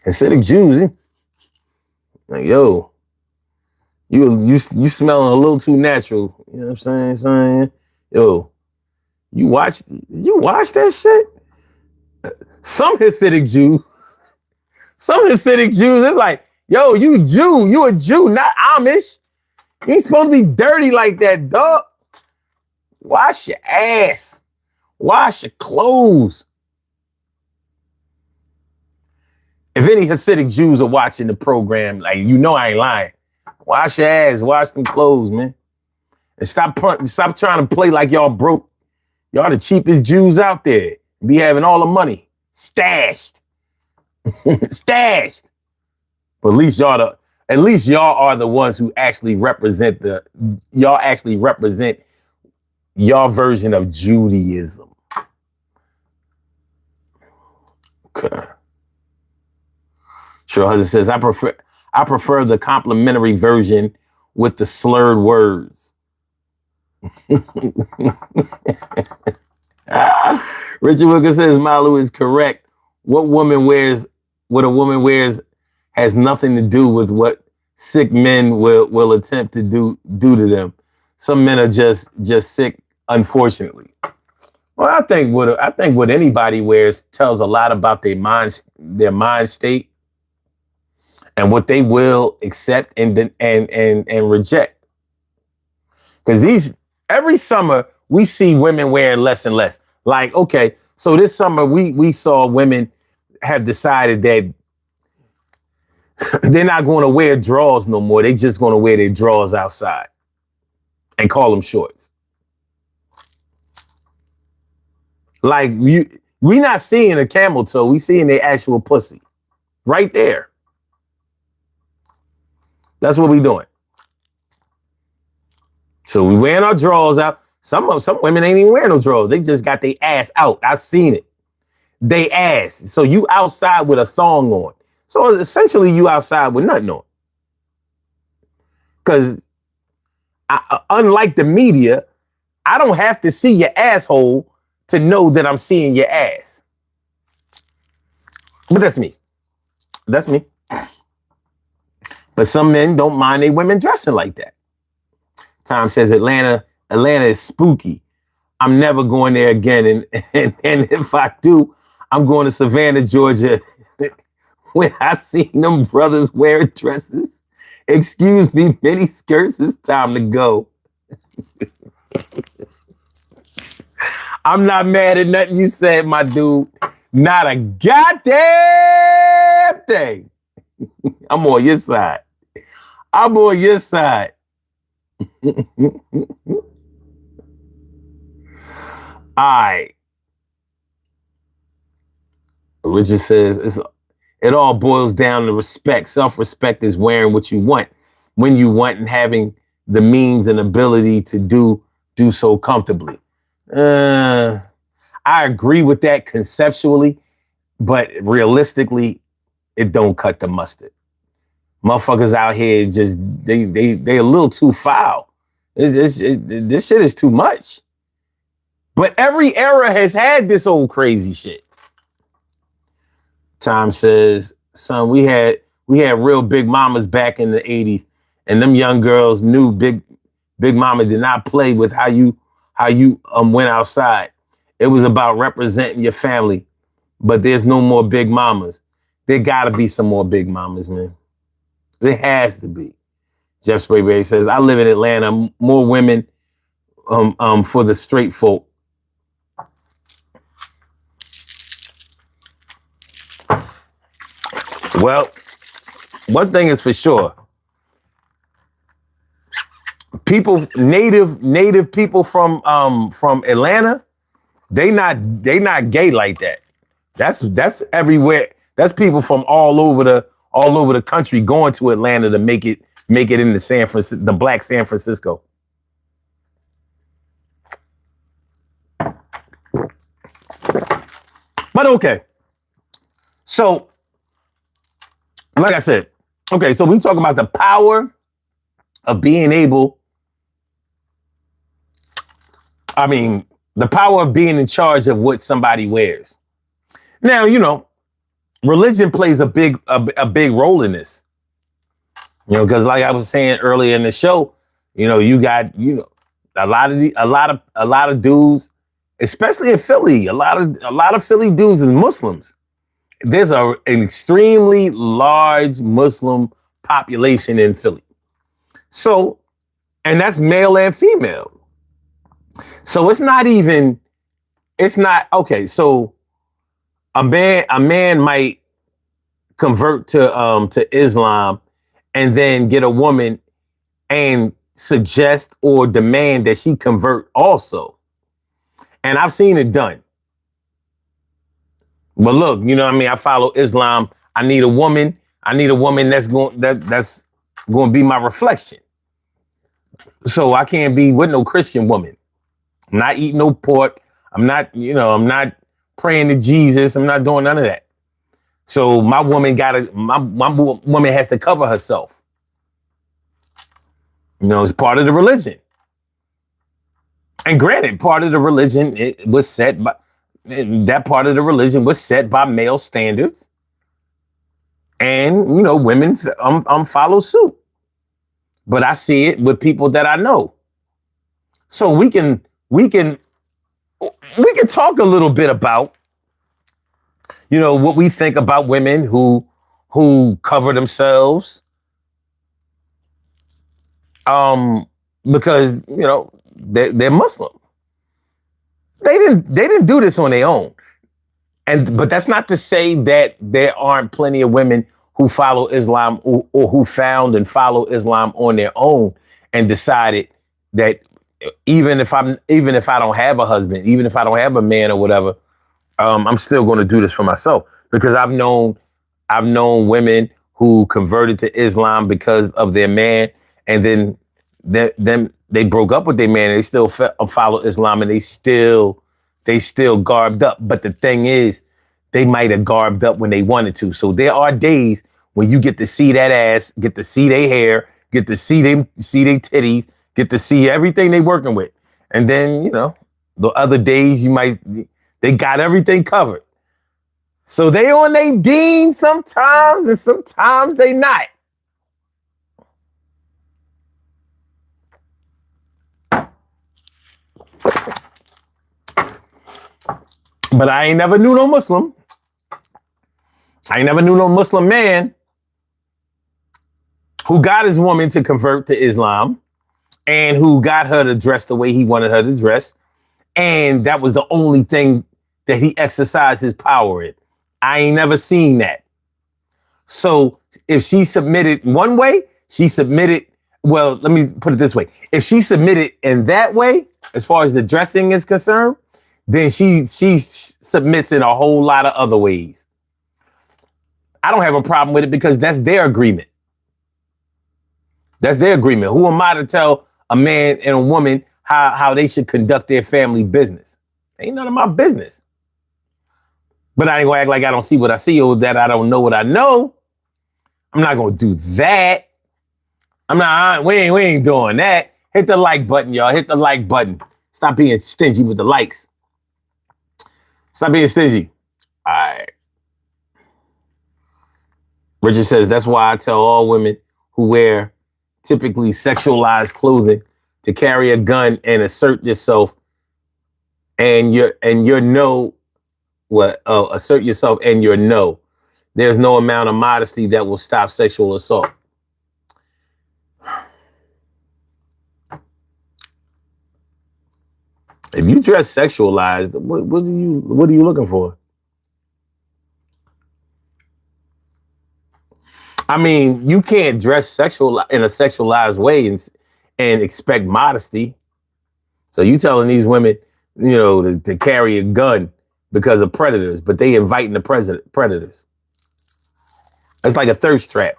Hasidic Jews, like, yo, you smelling a little too natural. You know what I'm saying? Yo, did you watch that shit? Some Hasidic Jews, they're like, yo, you a Jew, not Amish. You ain't supposed to be dirty like that, dog. Wash your ass. Wash your clothes. If any Hasidic Jews are watching the program, like, you know I ain't lying. Wash your ass, wash them clothes, man. And stop trying to play like y'all broke. Y'all the cheapest Jews out there. Be having all the money stashed. Stashed. But at least y'all are the ones who actually represent your version of Judaism. Okay. Sure Husband says, I prefer the complimentary version with the slurred words. Richard Wilkins says Malu is correct. What a woman wears has nothing to do with what sick men will attempt to do to them. Some men are just sick, unfortunately. Well, I think what anybody wears tells a lot about their mind state and what they will accept and reject. Because every summer we see women wearing less and less. Like, okay, so this summer we saw women have decided that they're not going to wear drawers no more. They're just going to wear their drawers outside and call them shorts. Like, we not seeing a camel toe. We seeing their actual pussy right there. That's what we doing. So we wearing our drawers out. Some women ain't even wearing no drawers. They just got their ass out. I've seen it. They ass. So you outside with a thong on. So essentially you outside with nothing on. Because unlike the media, I don't have to see your asshole to know that I'm seeing your ass. But that's me. That's me. But some men don't mind their women dressing like that. Tom says Atlanta is spooky. I'm never going there again. And if I do, I'm going to Savannah, Georgia. When I seen them brothers wearing dresses, excuse me, mini skirts, it's time to go. I'm not mad at nothing you said, my dude. Not a goddamn thing. I'm on your side. I'm on your side. All right. Richard says it all boils down to respect. Self-respect is wearing what you want, when you want, and having the means and ability to do so comfortably. I agree with that conceptually, but realistically, it don't cut the mustard. Motherfuckers out here just they a little too foul. This shit is too much. But every era has had this old crazy shit. Tom says, son, we had real big mamas back in the 80s, and them young girls knew big mama did not play with how you went outside. It was about representing your family. But there's no more big mamas. There gotta be some more big mamas, man. There has to be. Jeff Sprayberry says, I live in Atlanta. More women for the straight folk. Well, one thing is for sure. Native people from Atlanta, they not gay like that. That's everywhere. That's people from all over the country going to Atlanta to make it into the black San Francisco. But okay. So, like I said, okay, so we talk about the power of being able, the power of being in charge of what somebody wears. Now, religion plays a big role in this. Because like I was saying earlier in the show, you got, a lot of dudes, especially in Philly, a lot of Philly dudes is Muslims. There's an extremely large Muslim population in Philly. So, and that's male and female. So it's not okay. So a man might convert to Islam and then get a woman and suggest or demand that she convert also. And I've seen it done. But look, you know what I mean? I follow Islam. I need a woman. I need a woman that's going to be my reflection. So I can't be with no Christian woman. I'm not eating no pork. I'm not praying to Jesus. I'm not doing none of that. So my woman my woman has to cover herself. You know, it's part of the religion. And granted, part of the religion was set by male standards. And, you know, women follow suit. But I see it with people that I know. So we can talk a little bit about, you know, what we think about women who cover themselves. Because, you know, they're Muslim. They didn't do this on their own. But that's not to say that there aren't plenty of women who follow Islam or who found and follow Islam on their own and decided that even if I don't have a husband, even if I don't have a man or whatever, I'm still going to do this for myself. Because I've known women who converted to Islam because of their man, and then they broke up with their man and they still follow Islam, and they still garbed up. But the thing is, they might have garbed up when they wanted to. So there are days when you get to see that ass, get to see their hair, get to see their titties, get to see everything they working with. And then, you know, the other days they got everything covered. So they on they deen sometimes, and sometimes they not. But I ain't never knew no Muslim. I ain't never knew no Muslim man who got his woman to convert to Islam and who got her to dress the way he wanted her to dress. And that was the only thing that he exercised his power in. I ain't never seen that. So if she submitted one way, well, let me put it this way. If she submitted in that way, as far as the dressing is concerned, then she submits in a whole lot of other ways. I don't have a problem with it because that's their agreement. That's their agreement. Who am I to tell a man and a woman how they should conduct their family business? Ain't none of my business. But I ain't gonna act like I don't see what I see or that I don't know what I know. I'm not gonna do that. We ain't doing that. Hit the like button, y'all. Hit the like button. Stop being stingy with the likes. Stop being stingy. All right. Richard says, that's why I tell all women who wear typically sexualized clothing to carry a gun and assert yourself assert yourself and your no. There's no amount of modesty that will stop sexual assault. If you dress sexualized, what are you looking for? I mean, you can't dress sexual in a sexualized way and expect modesty. So you telling these women, you know, to carry a gun because of predators, but they inviting the predators. It's like a thirst trap.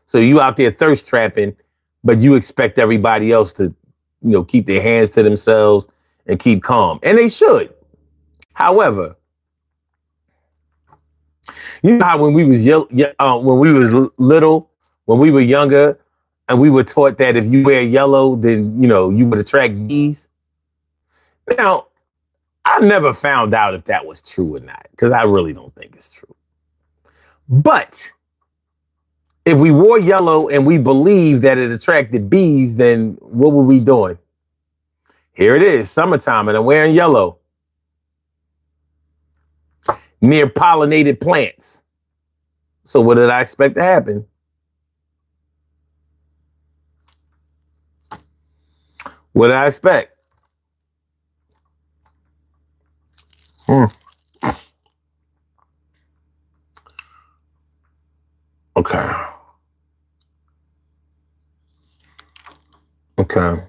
So you out there thirst trapping, but you expect everybody else to, you know, keep their hands to themselves and keep calm. And they should. However, you know how when we was little, when we were younger, and we were taught that if you wear yellow, then, you know, you would attract bees. Now, I never found out if that was true or not, because I really don't think it's true. But if we wore yellow and we believed that it attracted bees, then what were we doing? Here it is, summertime, and I'm wearing yellow. Near pollinated plants. So what did I expect to happen? What did I expect? Okay. Okay.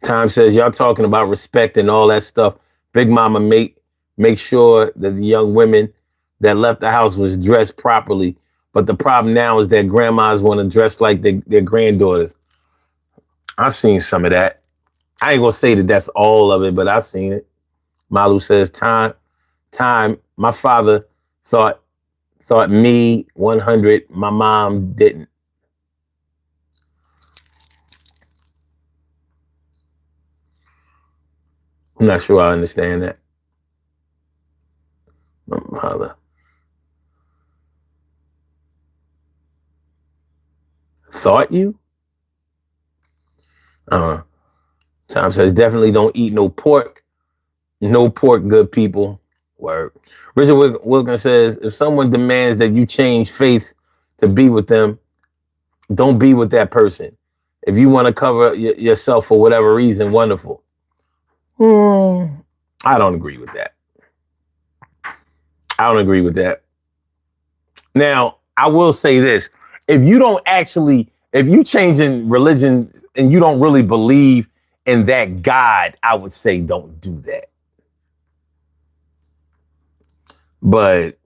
Time says y'all talking about respect and all that stuff. Big Mama make sure that the young women that left the house was dressed properly. But the problem now is that grandmas want to dress like their granddaughters. I've seen some of that. I ain't gonna say that that's all of it, but I've seen it. Malu says time. My father thought me 100. My mom didn't. I'm not sure I understand that. My mother thought you? Tom says definitely don't eat no pork. No pork, good people. Word. Richard Wilkins says if someone demands that you change faiths to be with them, don't be with that person. If you want to cover yourself for whatever reason, wonderful. I don't agree with that. I don't agree with that. Now, I will say this. If you change in religion and you don't really believe in that God, I would say don't do that. But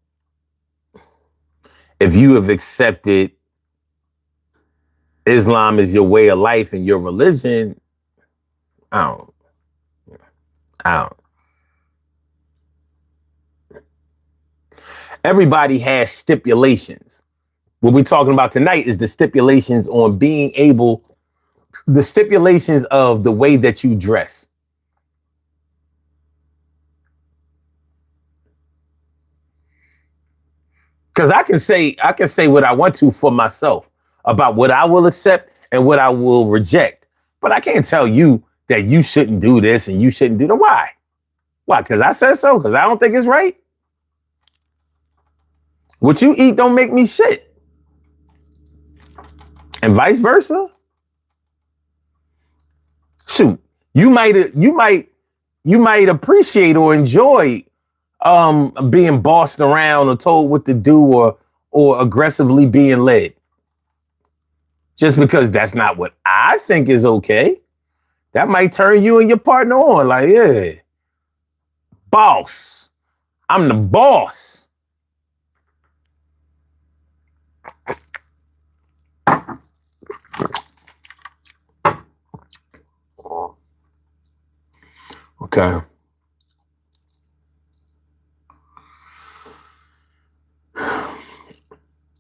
if you have accepted Islam as your way of life and your religion, I don't. Everybody has stipulations. What we're talking about tonight is the stipulations on the stipulations of the way that you dress. Because I can say what I want to for myself about what I will accept and what I will reject. But I can't tell you that you shouldn't do this and you shouldn't do that. Why? Why? Because I said so? Because I don't think it's right? What you eat don't make me shit. And vice versa. Shoot, you might appreciate or enjoy being bossed around or told what to do or aggressively being led. Just because that's not what I think is okay. That might turn you and your partner on. Like, yeah, boss. I'm the boss. Okay.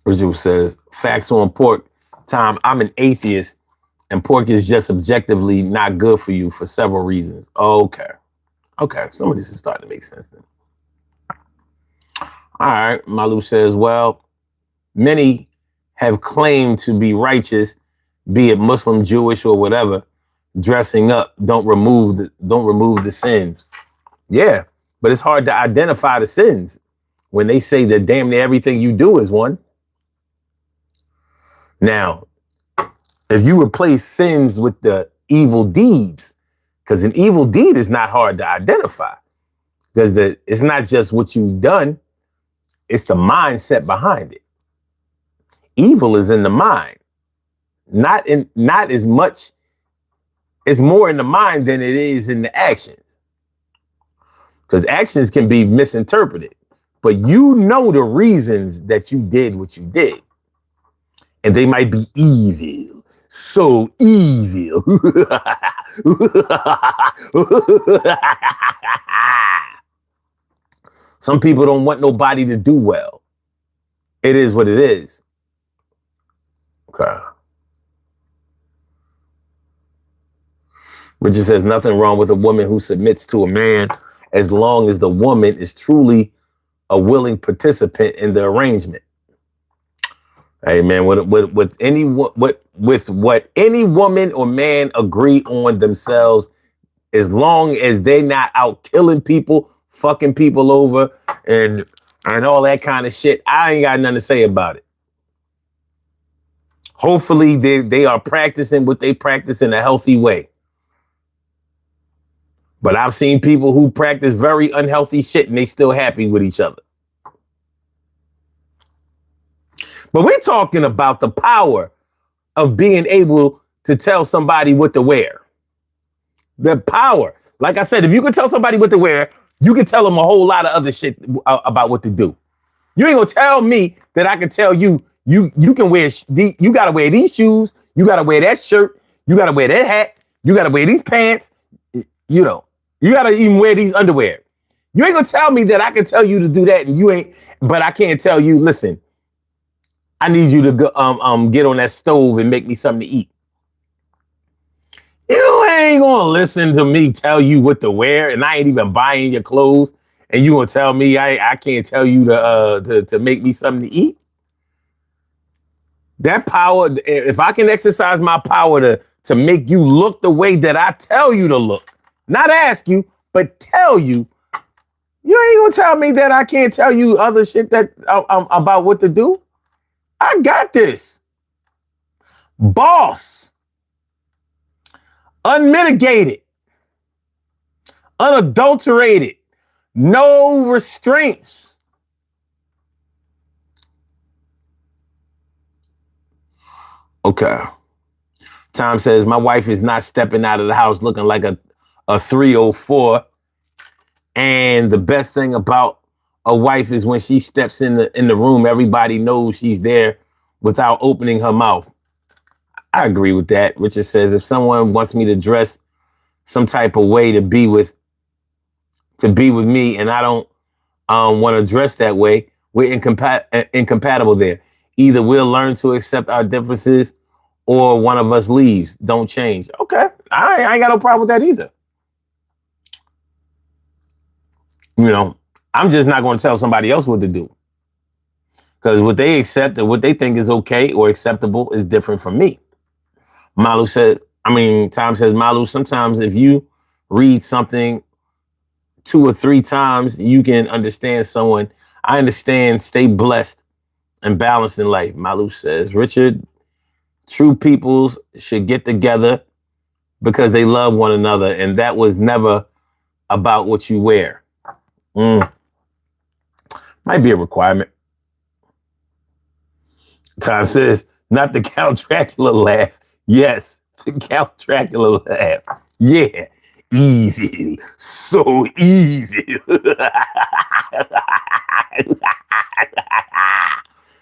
Richard says, facts on pork. Tom, I'm an atheist and pork is just objectively not good for you for several reasons. Okay. Some of this is starting to make sense then. All right. Malu says, well, many have claimed to be righteous, be it Muslim, Jewish, or whatever. Dressing up don't remove the sins. Yeah, but it's hard to identify the sins when they say that damn near everything you do is one. Now, if you replace sins with the evil deeds, because an evil deed is not hard to identify, because it's not just what you've done, it's the mindset behind it. Evil is in the mind, not as much. It's more in the mind than it is in the actions, because actions can be misinterpreted, but you know the reasons that you did what you did, and they might be evil, so evil. Some people don't want nobody to do well. It is what it is. Okay. Richard says nothing wrong with a woman who submits to a man as long as the woman is truly a willing participant in the arrangement. Hey man, with what any woman or man agree on themselves, as long as they're not out killing people, fucking people over, and all that kind of shit, I ain't got nothing to say about it. Hopefully they are practicing what they practice in a healthy way. But I've seen people who practice very unhealthy shit and they still happy with each other. But we're talking about the power of being able to tell somebody what to wear. The power. Like I said, if you can tell somebody what to wear, you can tell them a whole lot of other shit about what to do. You ain't gonna tell me that I can tell you can wear, you gotta wear these shoes, you gotta wear that shirt, you gotta wear that hat, you gotta wear these pants, you gotta even wear these underwear. You ain't gonna tell me that I can tell you to do that and you ain't, but I can't tell you, listen, I need you to go, get on that stove and make me something to eat. You ain't gonna listen to me tell you what to wear, and I ain't even buying your clothes, and you gonna tell me I can't tell you to make me something to eat? That power, if I can exercise my power to make you look the way that I tell you to look, not ask you, but tell you, you ain't gonna tell me that I can't tell you other shit that about what to do. I got this. Boss. Unmitigated. Unadulterated. No restraints. Okay. Tom says, my wife is not stepping out of the house looking like a 304. And the best thing about a wife is when she steps in the room, everybody knows she's there without opening her mouth. I agree with that. Richard says, if someone wants me to dress some type of way to be with me, and I don't want to dress that way, we're incompatible there. Either we'll learn to accept our differences or one of us leaves. Don't change. Okay. I ain't got no problem with that either. I'm just not going to tell somebody else what to do. Because what they accept and what they think is okay or acceptable is different from me. Tom says, Malu, sometimes if you read something 2 or 3 times, you can understand someone. I understand, stay blessed and balanced in life. Malu says, Richard, true peoples should get together because they love one another. And that was never about what you wear. Might be a requirement. Tom says, not the Count Dracula laugh. Yes, the Count Dracula laugh. Yeah, evil, so evil.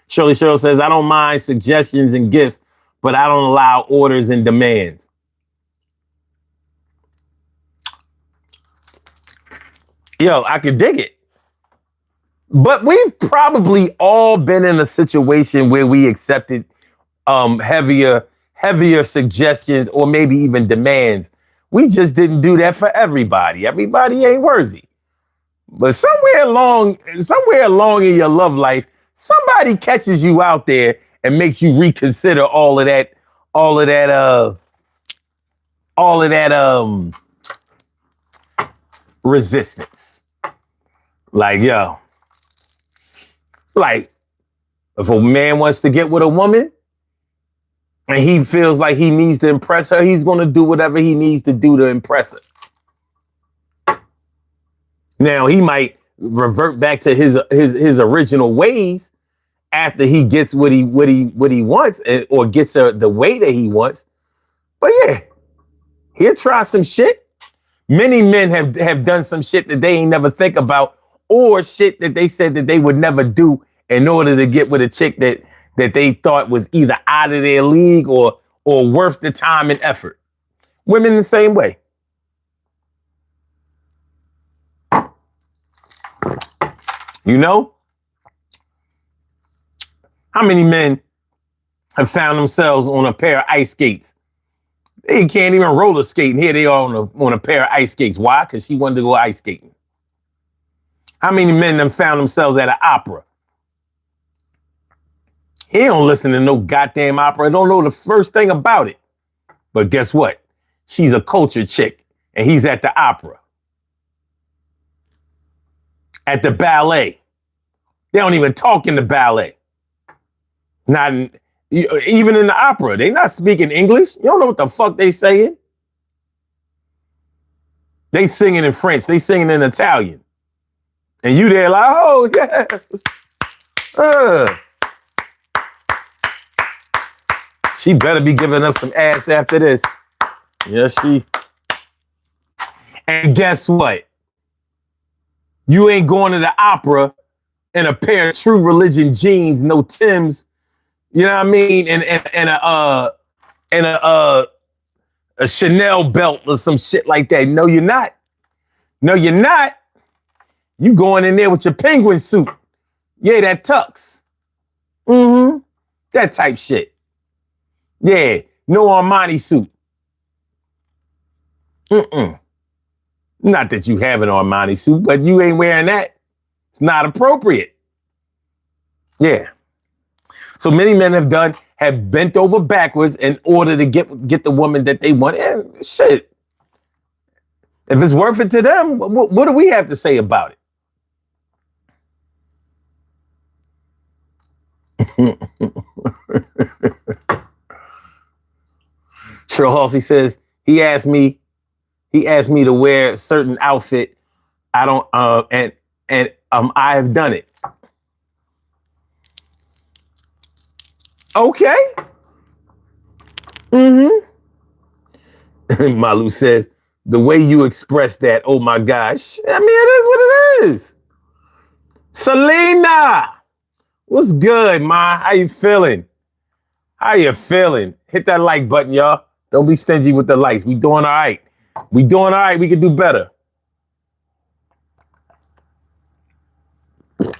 Shirley Cheryl says, I don't mind suggestions and gifts, but I don't allow orders and demands. Yo, I can dig it. But we've probably all been in a situation where we accepted heavier suggestions or maybe even demands. We just didn't do that for everybody. Everybody ain't worthy. But somewhere along in your love life, somebody catches you out there and makes you reconsider all of that resistance. Like, yo. Like, if a man wants to get with a woman and he feels like he needs to impress her, he's going to do whatever he needs to do to impress her. Now, he might revert back to his original ways after he gets what he wants or gets her the way that he wants. But yeah, he'll try some shit. Many men have done some shit that they ain't never think about, or shit that they said that they would never do in order to get with a chick that they thought was either out of their league or worth the time and effort. Women the same way. How many men have found themselves on a pair of ice skates? They can't even roller skate, and here they are on a pair of ice skates. Why? Because she wanted to go ice skating. How many men have found themselves at an opera? He don't listen to no goddamn opera. Don't know the first thing about it. But guess what? She's a cultured chick, and he's at the opera. At the ballet. They don't even talk in the ballet. Even in the opera. They not speaking English. You don't know what the fuck they saying. They singing in French. They singing in Italian. And you there like, oh, yeah. She better be giving up some ass after this. Yes, she. And guess what? You ain't going to the opera in a pair of True Religion jeans, no Timbs. You know what I mean? And a Chanel belt or some shit like that. No, you're not. No, you're not. You going in there with your penguin suit. Yeah, that tux. Mm-hmm. That type shit. Yeah, no Armani suit. Mm-mm. Not that you have an Armani suit, but you ain't wearing that. It's not appropriate. Yeah. So many men have bent over backwards in order to get the woman that they want. And shit. If it's worth it to them, what do we have to say about it? Cheryl Halsey says he asked me to wear a certain outfit. I don't I have done it. Okay. Mm-hmm. Malu says, the way you express that, oh my gosh. I mean, it is what it is. Selena, what's good, ma? How you feeling? How you feeling? Hit that like button, y'all. Don't be stingy with the likes. We doing all right. We doing all right. We can do better.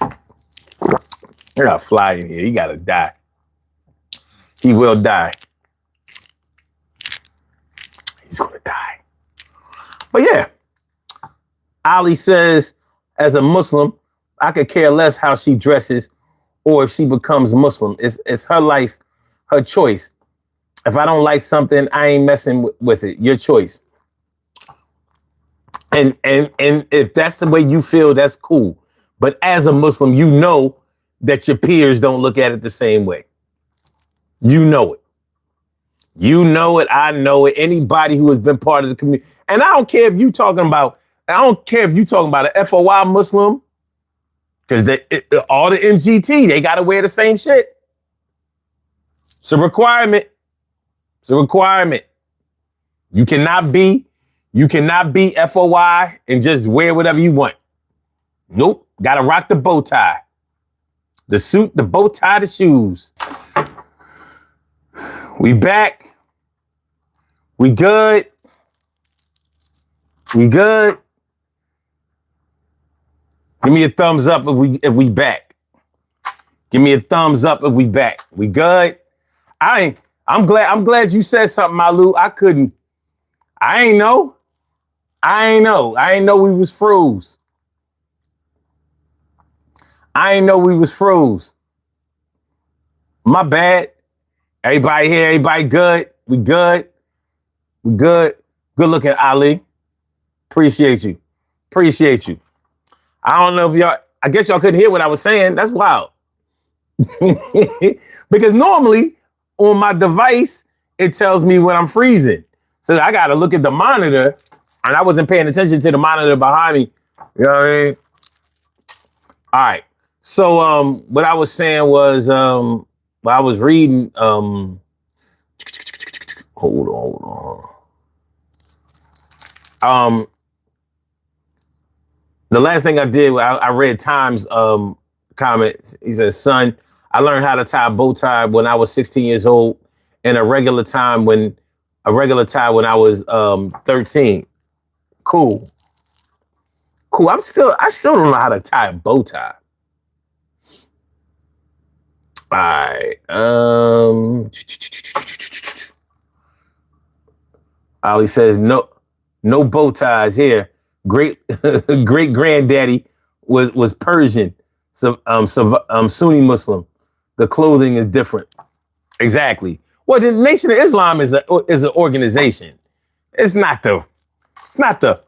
I got a fly in here. He got to die. He will die. He's going to die. But yeah, Ali says, as a Muslim, I could care less how she dresses or if she becomes Muslim. It's her life, her choice. If I don't like something, I ain't messing with it. Your choice. And if that's the way you feel, that's cool. But as a Muslim, you know that your peers don't look at it the same way. You know it. You know it. I know it. Anybody who has been part of the community. And I don't care if you talking about an FOI Muslim, because all the MGT, they got to wear the same shit. It's a requirement. It's a requirement. You cannot be FOI and just wear whatever you want. Nope. Got to rock the bow tie. The suit, the bow tie, the shoes. We back. We good. We good. Give me a thumbs up if we back. Give me a thumbs up if we back. We good. I'm glad you said something, Malu. I ain't know we was froze. I ain't know we was froze. My bad. Everybody here, everybody good? We good? We good? Good looking, Ali. Appreciate you. Appreciate you. I don't know if I guess y'all couldn't hear what I was saying. That's wild. Because normally on my device, it tells me when I'm freezing. So I got to look at the monitor, and I wasn't paying attention to the monitor behind me. You know what I mean? All right. So what I was saying was I was reading hold on. The last thing I did, I read Time's comment. He says, son, I learned how to tie a bow tie when I was 16 years old and a regular tie when I was 13. Cool. I still don't know how to tie a bow tie. All right. Ali says no bow ties here. Great granddaddy was Persian, so Sunni Muslim. The clothing is different. Exactly. Well, the Nation of Islam is an organization. It's not the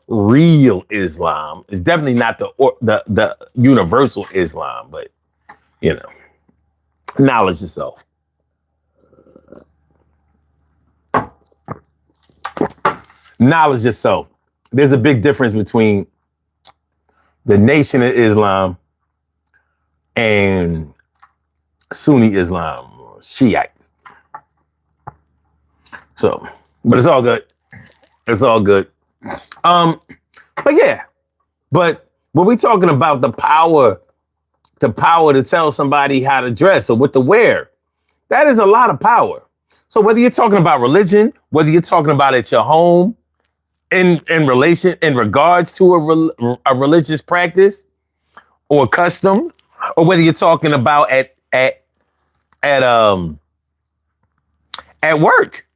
real Islam. It's definitely not the universal Islam, but you know. Knowledge yourself. Knowledge yourself. There's a big difference between the Nation of Islam and Sunni Islam, Shiites. So, but it's all good. It's all good. But yeah, but when we talking about the power to tell somebody how to dress or what to wear, that is a lot of power. So whether you're talking about religion, whether you're talking about at your home, in regards to a religious practice or custom, or whether you're talking about at work.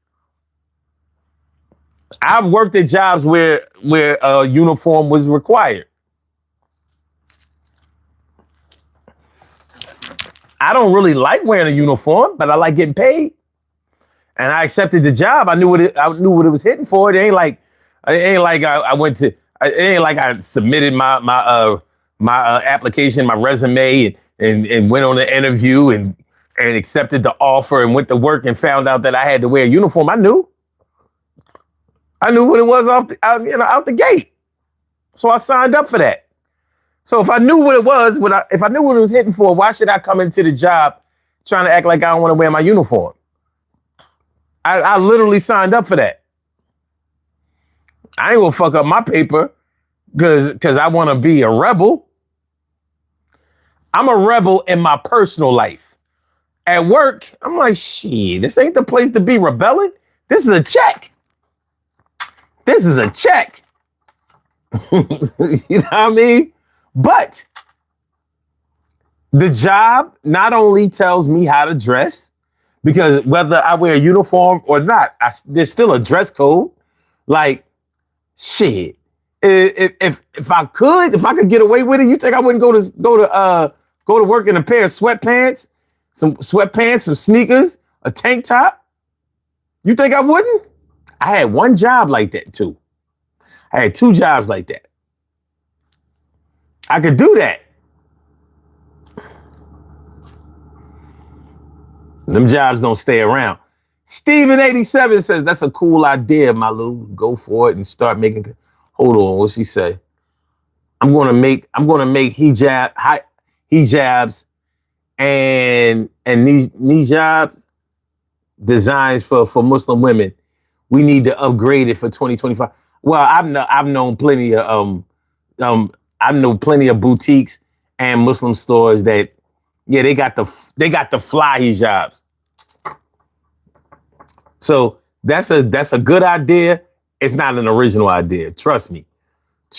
I've worked at jobs where a uniform was required. I don't really like wearing a uniform, but I like getting paid. And I accepted the job. I knew what it was hitting for. It ain't like I went to. It ain't like I submitted my application, my resume, and went on the interview and accepted the offer and went to work and found out that I had to wear a uniform. I knew what it was out the gate. So I signed up for that. So if I knew what it was, if I knew what it was hitting for, why should I come into the job trying to act like I don't want to wear my uniform? I literally signed up for that. I ain't gonna fuck up my paper because I want to be a rebel. I'm a rebel in my personal life. At work, I'm like, shit, this ain't the place to be rebelling. This is a check. This is a check. You know what I mean? But the job not only tells me how to dress, because whether I wear a uniform or not, there's still a dress code. Like, shit. If I could get away with it, you think I wouldn't go to work in a pair of sweatpants, some sneakers, a tank top? You think I wouldn't? I had one job like that too. I had two jobs like that. I could do that. Them jobs don't stay around. Steven87 says, that's a cool idea, Malu. Go for it and start making. Hold on, what's she say? I'm gonna make hijabs and these jobs designs for Muslim women. We need to upgrade it for 2025. Well, I've known plenty of boutiques and Muslim stores that, yeah, they got the fly hijabs. So that's a good idea. It's not an original idea. Trust me.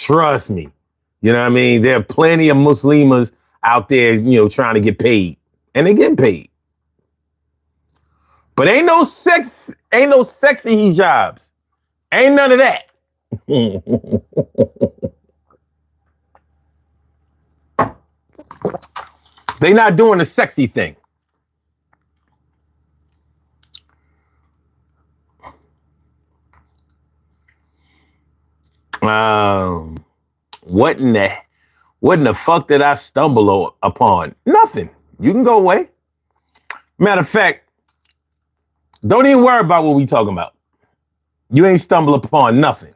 You know what I mean? There are plenty of Muslimas out there, trying to get paid, and they're getting paid. But ain't no sexy hijabs. Ain't none of that. They not doing the sexy thing. What in the fuck did I stumble upon? Nothing. You can go away. Matter of fact, don't even worry about what we talking about. You ain't stumble upon nothing.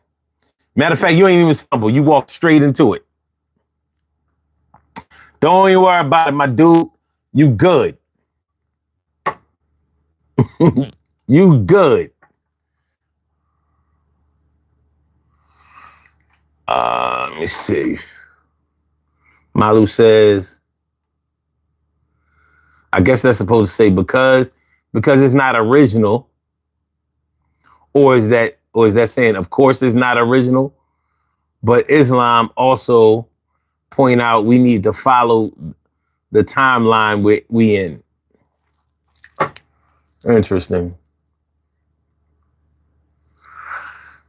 Matter of fact, you ain't even stumble. You walk straight into it. Don't even worry about it, my dude. You good. You good. Let me see. Malu says, I guess that's supposed to say because it's not original, or is that saying of course it's not original, but Islam also point out we need to follow the timeline we in. Interesting.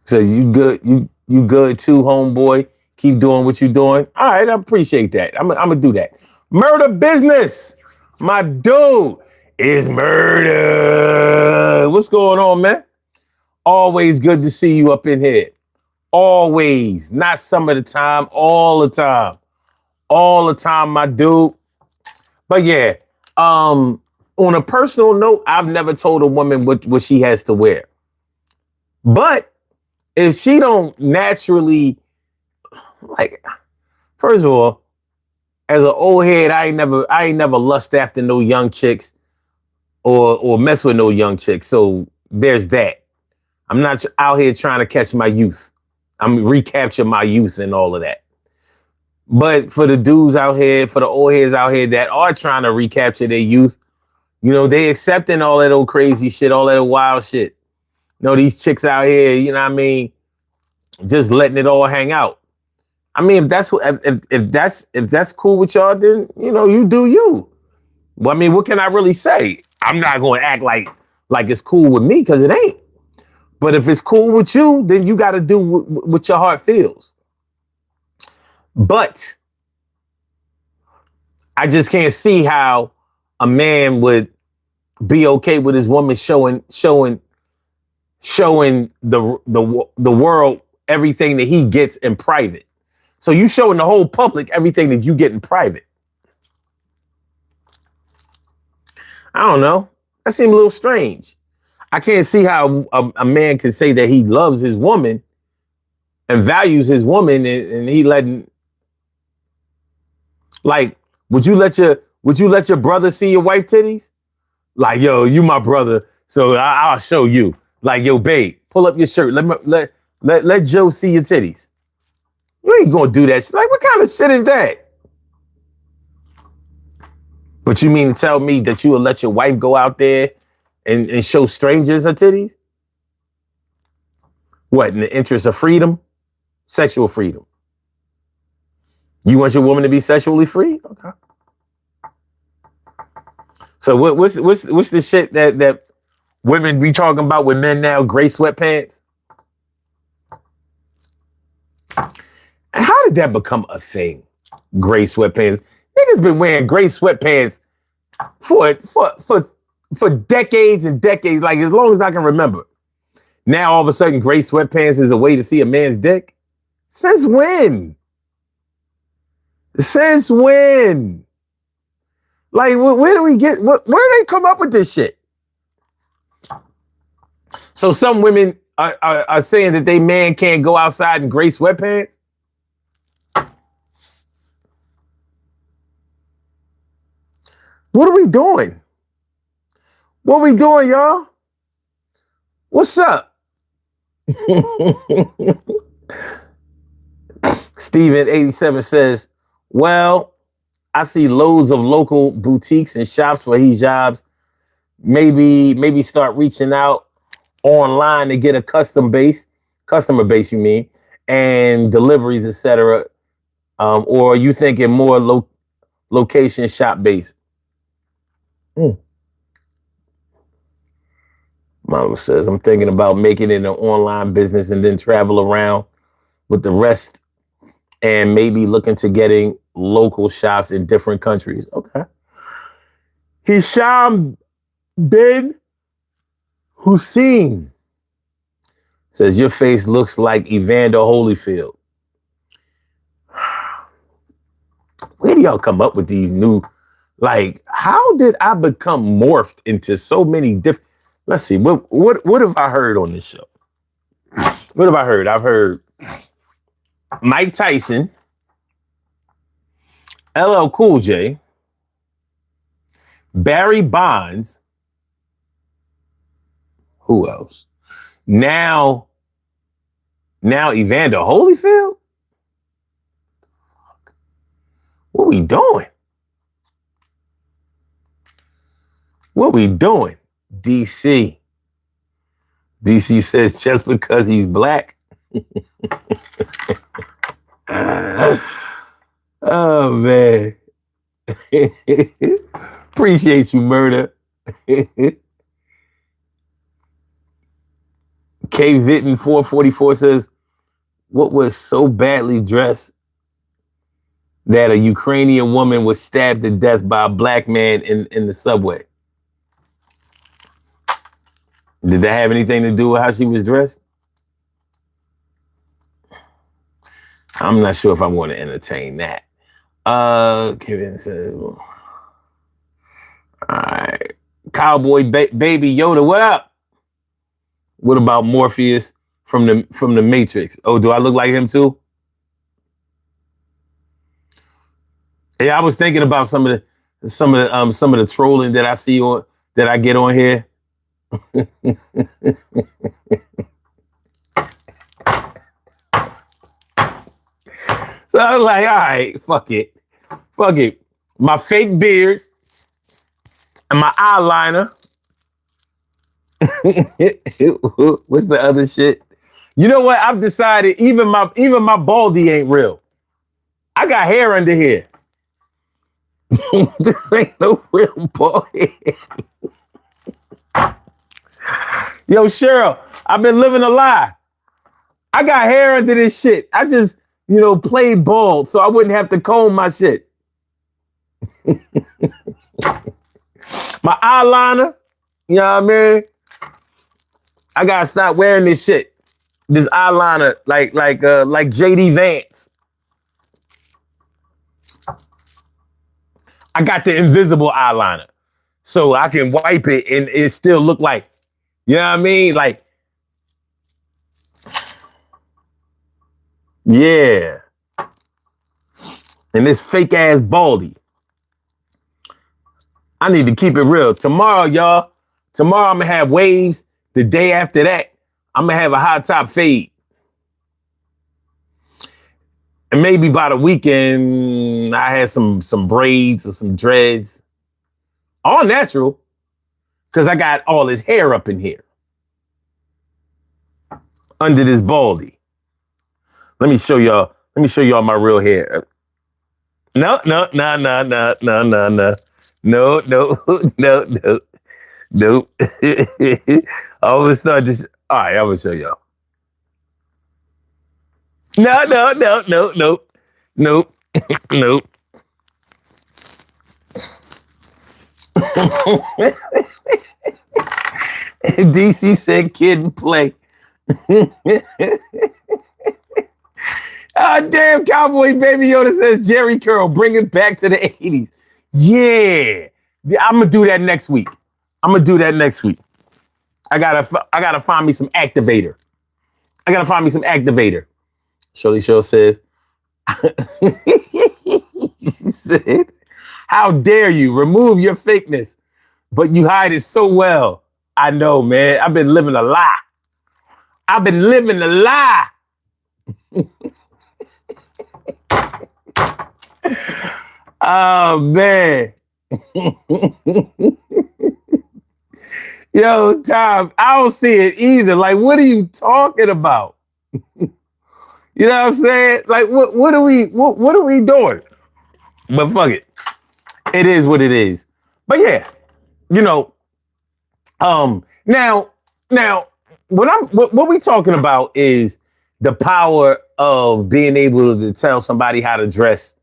So you good? You good too, homeboy? Keep doing what you're doing. All right, I appreciate that. I'm gonna do that. Murder business, my dude is murder. What's going on, man? Always good to see you up in here. Always, not some of the time, all the time. All the time, my dude. But yeah, on a personal note, I've never told a woman what she has to wear. But if she don't naturally, like, first of all, as an old head, I ain't never lust after no young chicks or mess with no young chicks. So there's that. I'm not out here trying to catch my youth. I'm recapture my youth and all of that. But for the dudes out here, for the old heads out here that are trying to recapture their youth, you know, they accepting all that old crazy shit, all that old wild shit. You know, these chicks out here, you know what I mean, just letting it all hang out. I mean, if that's cool with y'all, then you know, you do you. Well, I mean, what can I really say? I'm not going to act like it's cool with me because it ain't. But if it's cool with you, then you got to do what your heart feels. But I just can't see how a man would be okay with his woman showing the world everything that he gets in private. So you showing the whole public everything that you get in private. I don't know. That seems a little strange. I can't see how a man can say that he loves his woman and values his woman and he letting, like, would you let your brother see your wife titties? Like, yo, you my brother, so I'll show you. Like, yo, babe, pull up your shirt. Let Joe see your titties. You ain't gonna do that. Like, what kind of shit is that? But you mean to tell me that you will let your wife go out there and show strangers her titties? What, in the interest of freedom? Sexual freedom. You want your woman to be sexually free? Okay. So what's the shit that women be talking about with men now? Gray sweatpants? And how did that become a thing? Gray sweatpants. Niggas been wearing gray sweatpants for decades and decades, like as long as I can remember. Now all of a sudden gray sweatpants is a way to see a man's dick? Since when? Since when? Like, where do we get, where do they come up with this shit? So some women are saying that they man can't go outside in gray sweatpants? What are we doing? What are we doing, y'all? What's up? Steven87 says, well, I see loads of local boutiques and shops for hijabs. Maybe start reaching out online to get a customer base, you mean, and deliveries, etc. Or are you thinking more location shop based? Mama says, I'm thinking about making it an online business and then travel around with the rest and maybe looking to getting local shops in different countries. Okay. Hisham bin Hussein says, your face looks like Evander Holyfield. Where do y'all come up with these new, like, how did I become morphed into so many different, let's see, what have I heard on this show? What have I heard? I've heard Mike Tyson, LL Cool J, Barry Bonds. Who else? Now Evander Holyfield? What we doing? What we doing? DC says just because he's black. Oh man. Appreciate you, murder. K Vitten 444 says, what was so badly dressed that a Ukrainian woman was stabbed to death by a black man in the subway? Did that have anything to do with how she was dressed? I'm not sure if I want to entertain that. Kevin says, well, all right. Cowboy Baby Yoda, what up? What about Morpheus from the Matrix? Oh, do I look like him too? Yeah, I was thinking about some of the trolling that I see that I get on here. I was like, all right, fuck it. Fuck it. My fake beard and my eyeliner. What's the other shit? You know what? I've decided even my baldy ain't real. I got hair under here. This ain't no real bald head. Yo, Cheryl, I've been living a lie. I got hair under this shit. I just, played bald so I wouldn't have to comb my shit. My eyeliner, you know what I mean? I gotta stop wearing this shit. This eyeliner, like JD Vance. I got the invisible eyeliner, so I can wipe it and it still look like, you know what I mean? Like, yeah. And this fake ass baldy. I need to keep it real. Tomorrow, y'all. Tomorrow I'm gonna have waves. The day after that, I'm gonna have a high top fade. And maybe by the weekend, I had some braids or some dreads. All natural. Because I got all this hair up in here. Under this baldy. Let me show y'all my real hair. No. Nope. I will start this. All right, I will show y'all. No. Nope. DC said kid and play. Damn, Cowboy Baby Yoda says Jerry Curl, bring it back to the 80s. Yeah, I'm gonna do that next week. I gotta find me some activator. Shirley Show says, she said, how dare you remove your fakeness, but you hide it so well. I know, man. I've been living a lie. Oh, man. Yo, Tom, I don't see it either. Like, what are you talking about? You know what I'm saying? Like, what are we doing? But fuck it. It is what it is. But yeah, now what we talking about is the power of being able to tell somebody how to dress.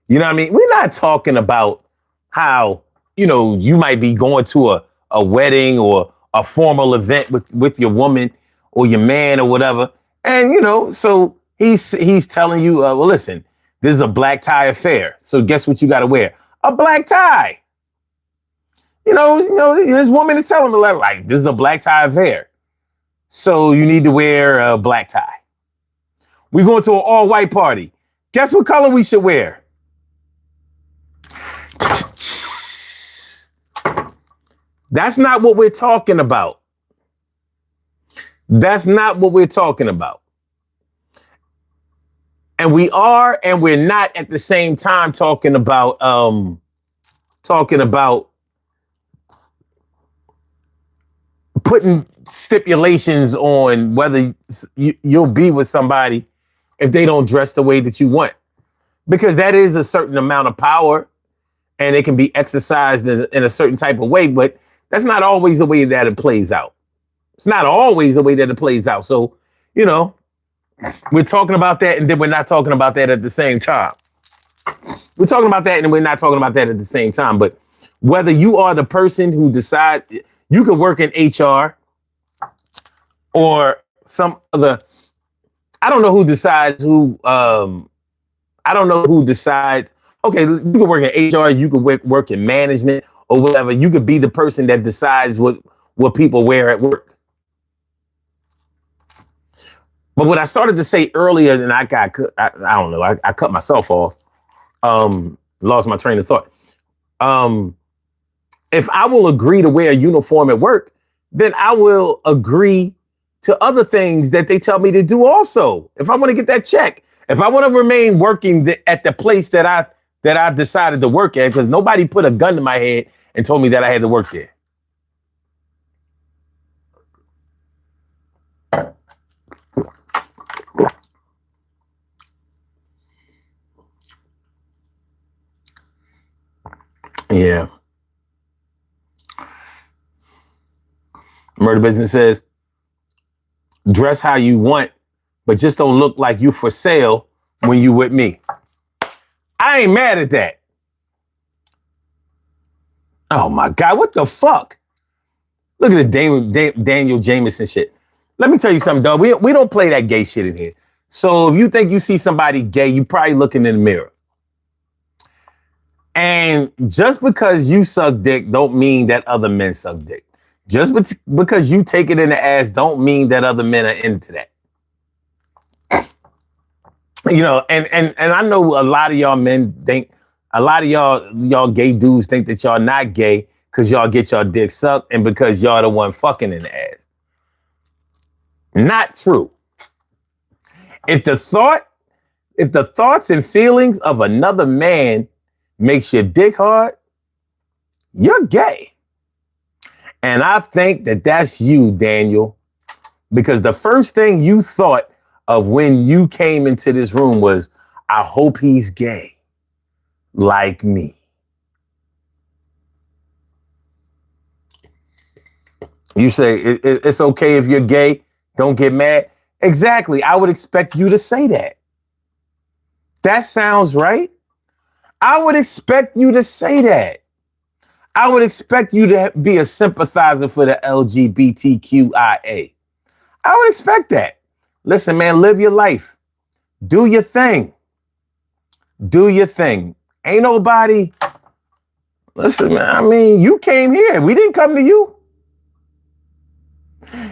You know what I mean? We're not talking about how, you might be going to a wedding or a formal event with your woman or your man or whatever. And, so he's telling you, well, listen, this is a black tie affair. So guess what you got to wear? A black tie. His woman is telling him, like, this is a black tie affair. So you need to wear a black tie. We going to an all-white party. Guess what color we should wear? That's not what we're talking about. And we are and we're not at the same time talking about putting stipulations on whether you'll be with somebody if they don't dress the way that you want. Because that is a certain amount of power and it can be exercised in a certain type of way, but that's not always the way that it plays out. It's not always the way that it plays out. So, we're talking about that and then we're not talking about that at the same time. We're talking about that and we're not talking about that at the same time. But whether you are the person who decides, you could work in HR or some other, I don't know who decides okay, you could work in HR, you could work in management or whatever. You could be the person that decides what people wear at work. But what I started to say earlier, and I don't know, I cut myself off, lost my train of thought. If I will agree to wear a uniform at work, then I will agree to other things that they tell me to do also. If I want to get that check, if I want to remain working at the place that I decided to work at, because nobody put a gun to my head and told me that I had to work there. Yeah. Murder Business says, dress how you want, but just don't look like you for sale when you with me. I ain't mad at that. Oh my God, what the fuck? Look at this Daniel Jameson shit. Let me tell you something, dog. We don't play that gay shit in here. So if you think you see somebody gay, you probably looking in the mirror. And just because you suck dick don't mean that other men suck dick. Just because you take it in the ass don't mean that other men are into that. You know, and I know a lot of y'all men think, a lot of y'all gay dudes think that y'all not gay because y'all get your dick sucked and because y'all the one fucking in the ass. Not true. If the thoughts and feelings of another man makes your dick hard, you're gay. And I think that that's you, Daniel, because the first thing you thought of when you came into this room was, I hope he's gay, like me. You say, it's okay if you're gay, don't get mad. Exactly, I would expect you to say that. That sounds right. I would expect you to say that. I would expect you to be a sympathizer for the LGBTQIA. I would expect that. Listen, man, live your life. Do your thing. Do your thing. Ain't nobody. Listen, man, I mean, you came here. We didn't come to you.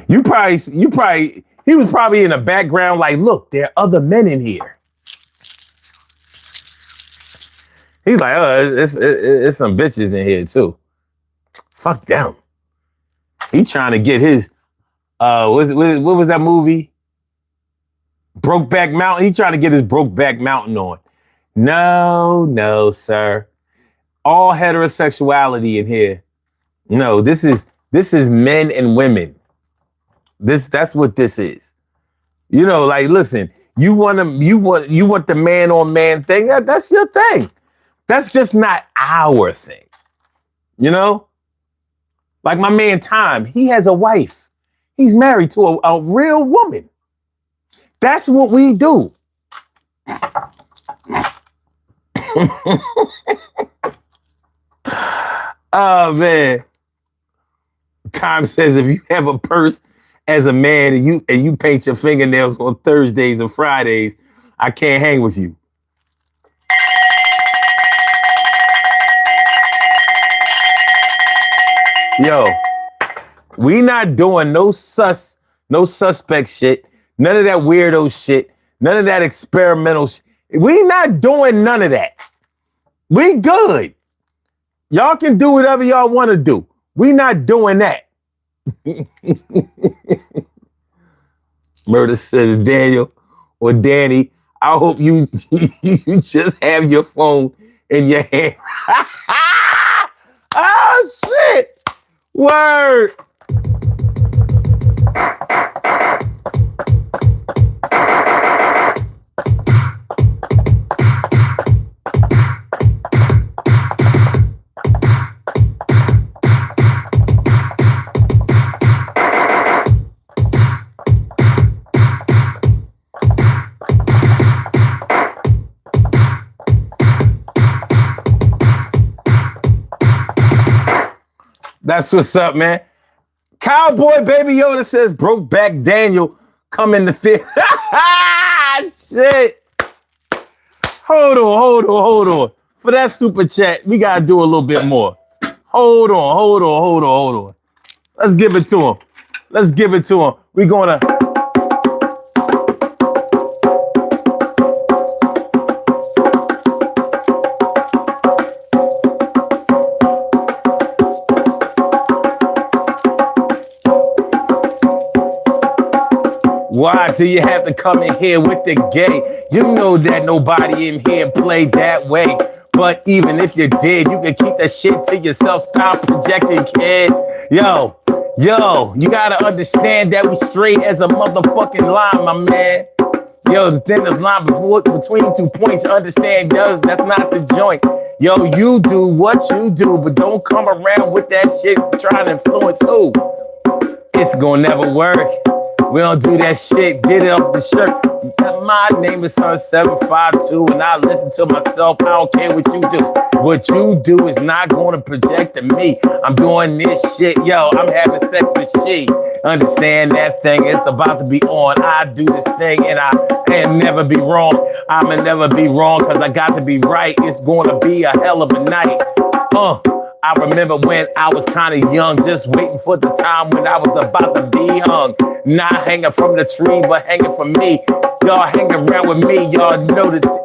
He was probably in the background like, look, there are other men in here. He's like, oh, it's some bitches in here too. Fuck them. He's trying to get his, what was that movie? Brokeback Mountain. He's trying to get his Brokeback Mountain on. No, sir. All heterosexuality in here. No, this is men and women. That's what this is. You know, like, listen, you want the man on man thing. That's your thing. That's just not our thing. You know? Like my man Time, he has a wife. He's married to a real woman. That's what we do. Oh, man. Time says if you have a purse as a man and you paint your fingernails on Thursdays and Fridays, I can't hang with you. Yo, we not doing no suspect shit, none of that weirdo shit, none of that experimental shit. We not doing none of that. We good. Y'all can do whatever y'all want to do. We not doing that. Murder says, Daniel or Danny, I hope you just have your phone in your hand. Oh, shit. Word. That's what's up, man. Cowboy Baby Yoda says Brokeback Daniel come in the theater. Shit. Hold on. For that super chat, we gotta do a little bit more. Hold on. Let's give it to him. We gonna. do you have to come in here with the gay? You know that nobody in here played that way. But even if you did, you can keep that shit to yourself. Stop projecting, kid. Yo, you gotta understand that we straight as a motherfucking line, my man. Yo, the thin line between 2 points, understand, yo, that's not the joint. Yo, you do what you do, but don't come around with that shit trying to influence who. It's gonna never work. We don't do that shit. Get it off the shirt. My name is Sun752, and I listen to myself. I don't care what you do. What you do is not going to project to me. I'm doing this shit. Yo, I'm having sex with she. Understand that thing. It's about to be on. I do this thing, and I can never be wrong. I'ma never be wrong because I got to be right. It's going to be a hell of a night. I remember when I was kind of young, just waiting for the time when I was about to be hung. Not hanging from the tree, but hanging from me. Y'all hang around with me, y'all know that.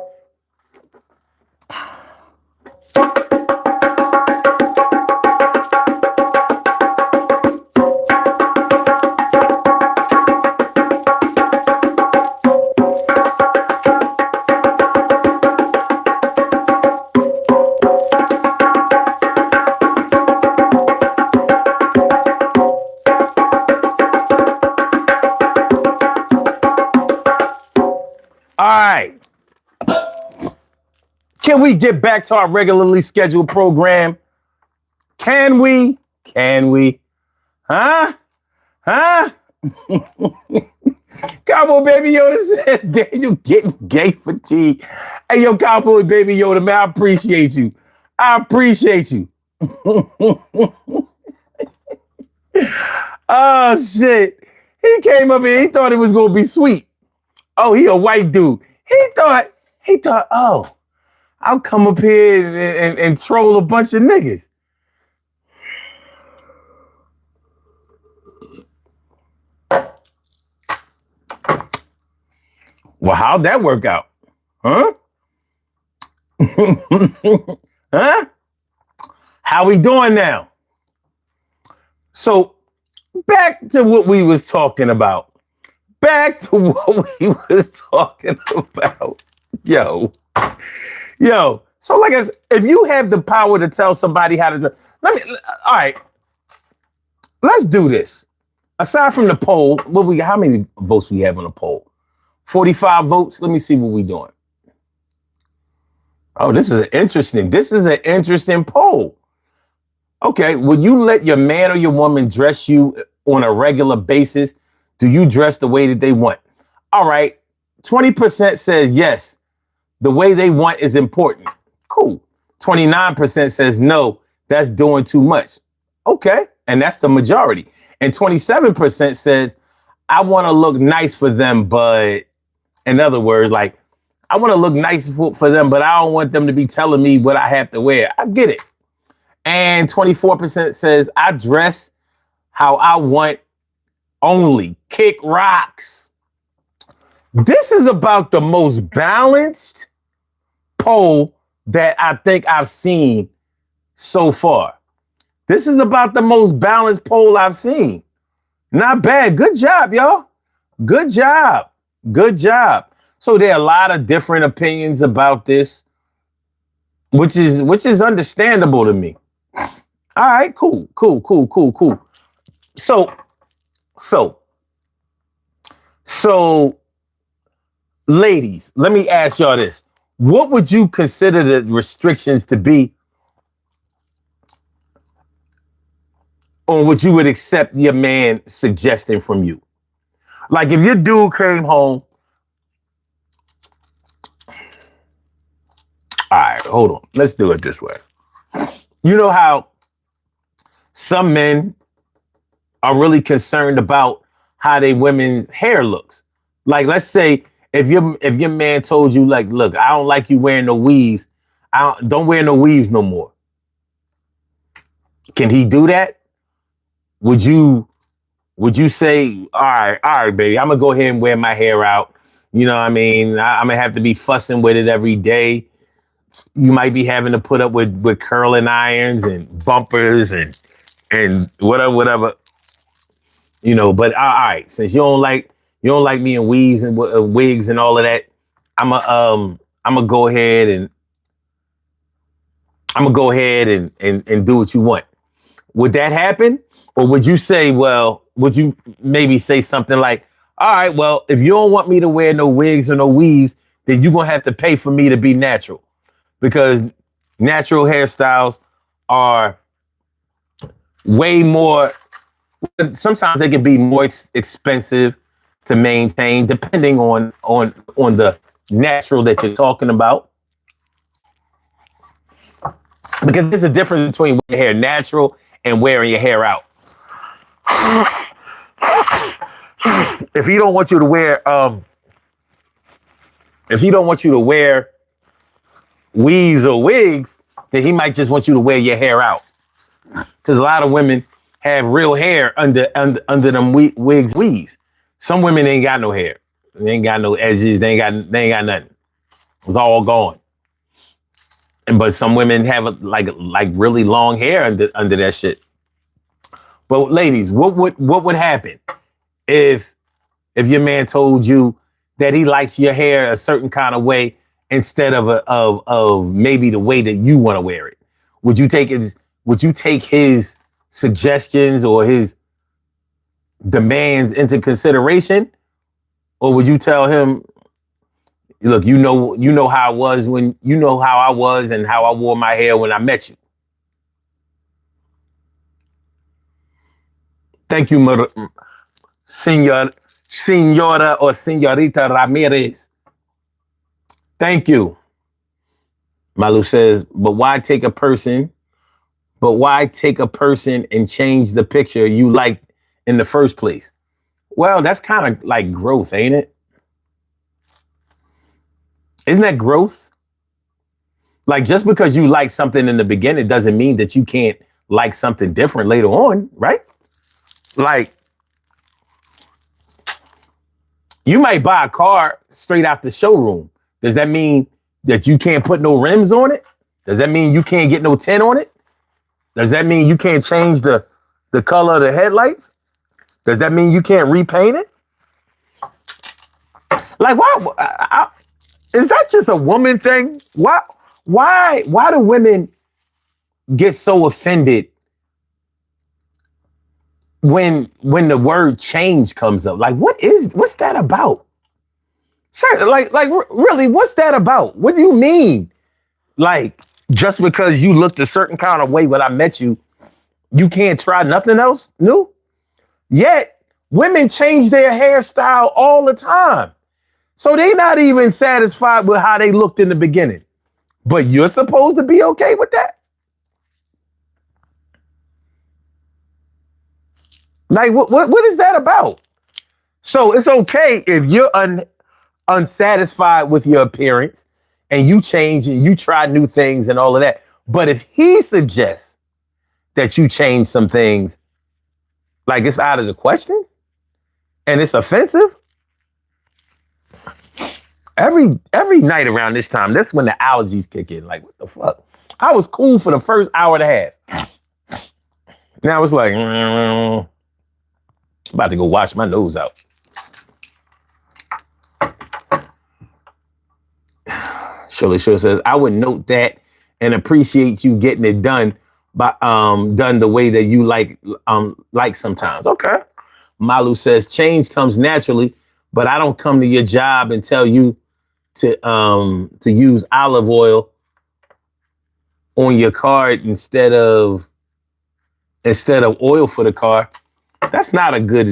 All right. Can we get back to our regularly scheduled program? Can we? Huh? Cowboy Baby Yoda said, Daniel getting gay fatigue. Hey, yo, Cowboy Baby Yoda, man, I appreciate you. Oh, shit. He came up here. He thought it was going to be sweet. Oh, he a white dude. He thought, oh, I'll come up here and troll a bunch of niggas. Well, how'd that work out? Huh? Huh? How we doing now? So back to what we was talking about. Yo. So like I said, if you have the power to tell somebody how to do, all right, let's do this. Aside from the poll, how many votes we have on the poll? 45 votes. Let me see what we doing. Oh, this is an interesting poll. Okay, would you let your man or your woman dress you on a regular basis? Do you dress the way that they want? All right, 20% says yes. The way they want is important. Cool. 29% says no, that's doing too much. Okay, and that's the majority. And 27% says, I want to look nice for them, but in other words, like, I want to look nice for them, but I don't want them to be telling me what I have to wear. I get it. And 24% says, I dress how I want only. Kick rocks. This is about the most balanced poll that I think I've seen so far. This is about the most balanced poll I've seen. Not bad. Good job, y'all. Good job. So there are a lot of different opinions about this, which is understandable to me. All right, cool. So, ladies, let me ask y'all this. What would you consider the restrictions to be on what you would accept your man suggesting from you? Like if your dude came home. All right, hold on. Let's do it this way. You know how some men are really concerned about how they women's hair looks. Like, let's say if your man told you, like, look, I don't like you wearing no weaves. Don't wear no weaves no more. Can he do that? Would you say, all right, baby, I'm gonna go ahead and wear my hair out. You know what I mean? I'm gonna have to be fussing with it every day. You might be having to put up with curling irons and bumpers and whatever. You know, but all right, since you don't like you don't like me in weaves and wigs and all of that. I'm gonna go ahead and and do what you want. Would that happen? Or would you say, well, would you maybe say something like, all right, well, if you don't want me to wear no wigs or no weaves, then you're gonna have to pay for me to be natural, because natural hairstyles are way more, sometimes they can be more expensive to maintain depending on the natural that you're talking about. Because there's a difference between wearing your hair natural and wearing your hair out. If he don't want you to wear weaves or wigs, then he might just want you to wear your hair out. Because a lot of women have real hair under them wigs, weaves. Some women ain't got no hair. They ain't got no edges. They ain't got nothing. It's all gone. But some women have like really long hair under that shit. But ladies, what would happen if your man told you that he likes your hair a certain kind of way instead of maybe the way that you want to wear it? Would you take his suggestions or his demands into consideration? Or would you tell him, look, you know how I was and how I wore my hair when I met you? Thank you, Senora or Senorita Ramirez. Thank you. Malu says, but why take a person and change the picture you liked in the first place? Well, that's kind of like growth, ain't it? Isn't that growth? Like, just because you like something in the beginning doesn't mean that you can't like something different later on, right? Like, you might buy a car straight out the showroom. Does that mean that you can't put no rims on it? Does that mean you can't get no tint on it? Does that mean you can't change the color of the headlights? Does that mean you can't repaint it? Like, why? Is that just a woman thing? Why do women get so offended when the word change comes up? Like, what's that about? Sir, like really, what's that about? What do you mean? Like, just because you looked a certain kind of way when I met you, you can't try nothing else new? Yet, women change their hairstyle all the time. So they're not even satisfied with how they looked in the beginning. But you're supposed to be okay with that? Like, what is that about? So it's okay if you're unsatisfied with your appearance and you change and you try new things and all of that. But if he suggests that you change some things, like, it's out of the question and it's offensive. Every night around this time, that's when the allergies kick in. Like, what the fuck? I was cool for the first hour and a half. Now it's like, about to go wash my nose out. Shirley Sure says, I would note that and appreciate you getting it done done the way that you like sometimes. Okay. Malu says, change comes naturally, but I don't come to your job and tell you to use olive oil on your car instead of oil for the car. That's not a good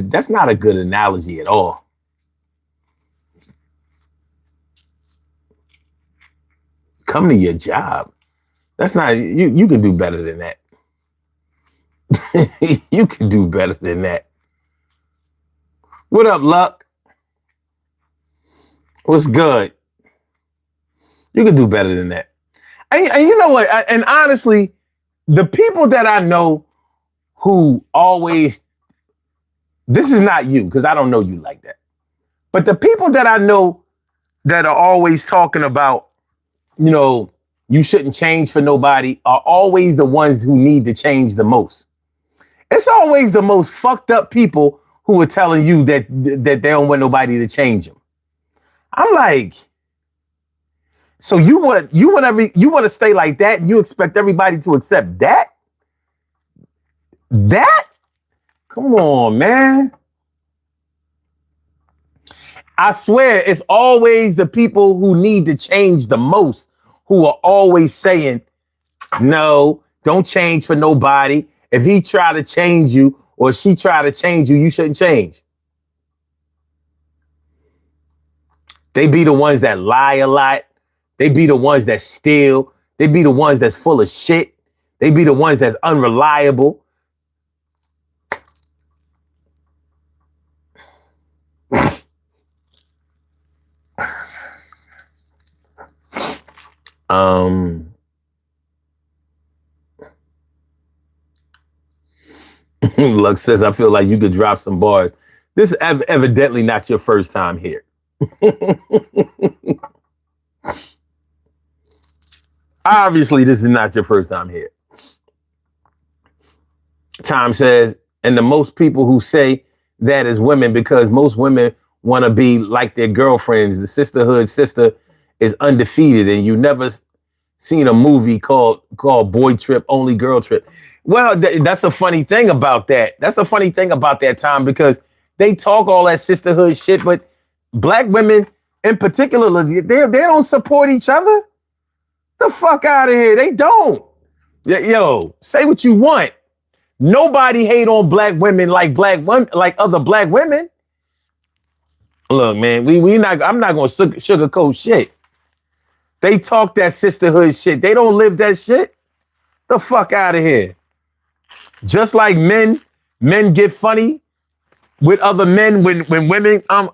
analogy at all. Come to your job. That's not, you can do better than that. You can do better than that. What up, Luck? What's good? You can do better than that. And you know what? And honestly, the people that I know who always, this is not you, because I don't know you like that. But the people that I know that are always talking about, you know, you shouldn't change for nobody, are always the ones who need to change the most. It's always the most fucked up people who are telling you that they don't want nobody to change them. I'm like, so you want to stay like that and you expect everybody to accept that? That? Come on, man. I swear it's always the people who need to change the most who are always saying, no, don't change for nobody. If he try to change you or she try to change you, you shouldn't change. They be the ones that lie a lot. They be the ones that steal. They be the ones that's full of shit. They be the ones that's unreliable. Lux says, I feel like you could drop some bars. This is evidently not your first time here. Obviously, this is not your first time here. Tom says, and the most people who say that is women because most women want to be like their girlfriends. The sisterhood sister is undefeated, and you never seen a movie called Boy Trip, Only Girl Trip. Well, that's a funny thing about that. That's a funny thing about that, Tom, because they talk all that sisterhood shit, but black women in particular, they don't support each other. The fuck out of here. They don't. Yo, say what you want. Nobody hate on black women like other black women. Look, man, I'm not gonna sugarcoat shit. They talk that sisterhood shit. They don't live that shit. The fuck out of here. Just like men get funny with other men when women come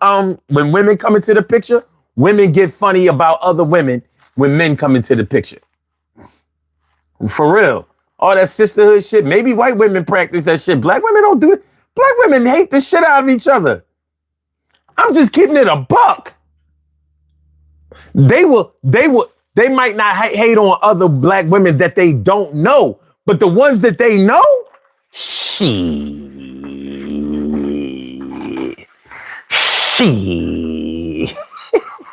into the picture, women get funny about other women when men come into the picture. For real. All that sisterhood shit. Maybe white women practice that shit. Black women don't do it. Black women hate the shit out of each other. I'm just keeping it a buck. They might not hate on other black women that they don't know, but the ones that they know,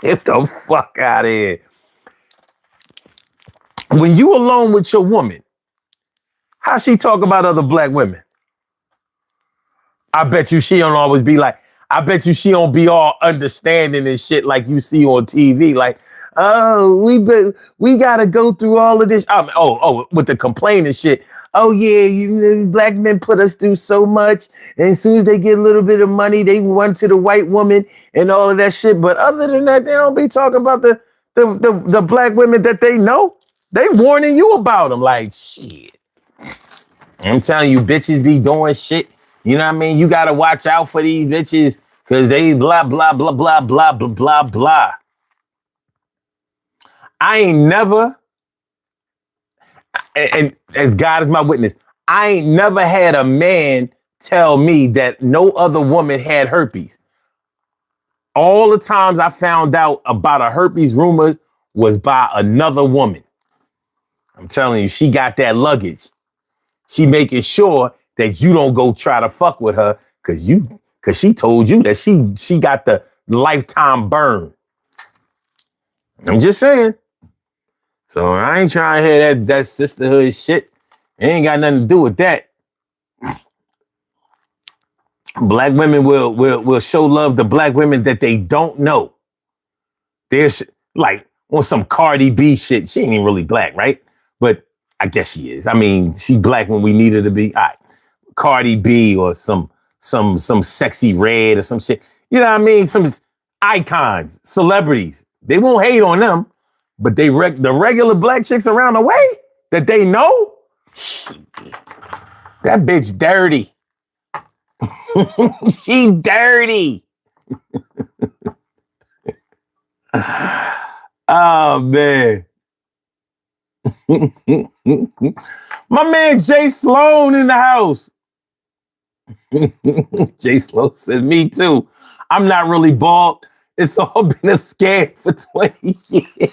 get the fuck out of here. When you alone with your woman, how she talk about other black women? I bet you she don't always be like, I bet you she don't be all understanding and shit like you see on TV. Like, oh, we gotta go through all of this. With the complaining shit. Oh yeah, black men put us through so much, and as soon as they get a little bit of money, they run to the white woman and all of that shit. But other than that, they don't be talking about the black women that they know. They warning you about them. Like shit. I'm telling you, bitches be doing shit. You know what I mean? You gotta watch out for these bitches because they blah, blah, blah, blah, blah, blah, blah, blah. I ain't never, and as God is my witness, I ain't never had a man tell me that no other woman had herpes. All the times I found out about a herpes rumors was by another woman. I'm telling you, she got that luggage. She making sure that you don't go try to fuck with her because she told you that she got the lifetime burn. I'm just saying. So I ain't trying to hear that sisterhood shit. It ain't got nothing to do with that. Black women will show love to black women that they don't know. There's like on some Cardi B shit. She ain't even really black, right? But I guess she is. I mean, she black when we need her to be. All right. Cardi B or some sexy red or some shit. You know what I mean? Some icons, celebrities. They won't hate on them, but the regular black chicks around the way that they know, that bitch dirty. She dirty. Oh man. My man Jay Sloan in the house. Jay Sloan says, me too. I'm not really bald. It's all been a scam for 20 years.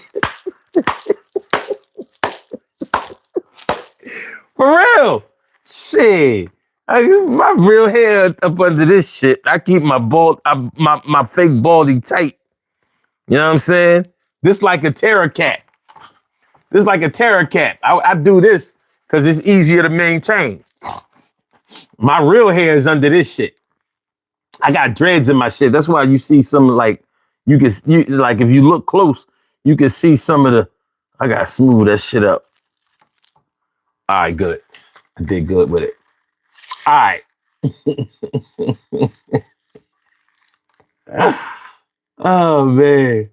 For real. Shit. My real hair up under this shit. I keep my my fake baldy tight. You know what I'm saying? This like a terror cat. This like a terror cat. I do this because it's easier to maintain. My real hair is under this shit. I got dreads in my shit. That's why you see some like you like if you look close, you can see some of the. I gotta smooth that shit up. All right, good. I did good with it. All right. Oh man.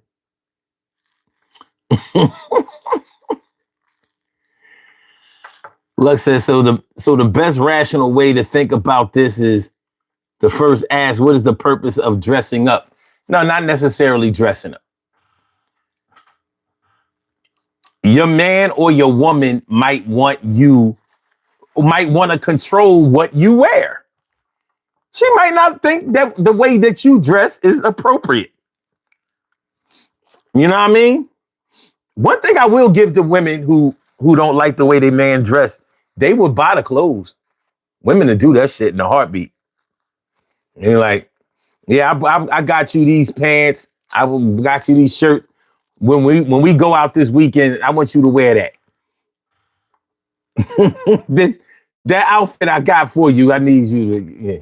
Lux says so. The best rational way to think about this is to first ask, what is the purpose of dressing up? No, not necessarily dressing up. Your man or your woman might want to control what you wear. She might not think that the way that you dress is appropriate. You know what I mean? One thing I will give to women who don't like the way they man dress, they will buy the clothes. Women to do that shit in a heartbeat. And you're like, yeah, I got you these pants. I got you these shirts. When we go out this weekend, I want you to wear that. that outfit I got for you, I need you to, yeah.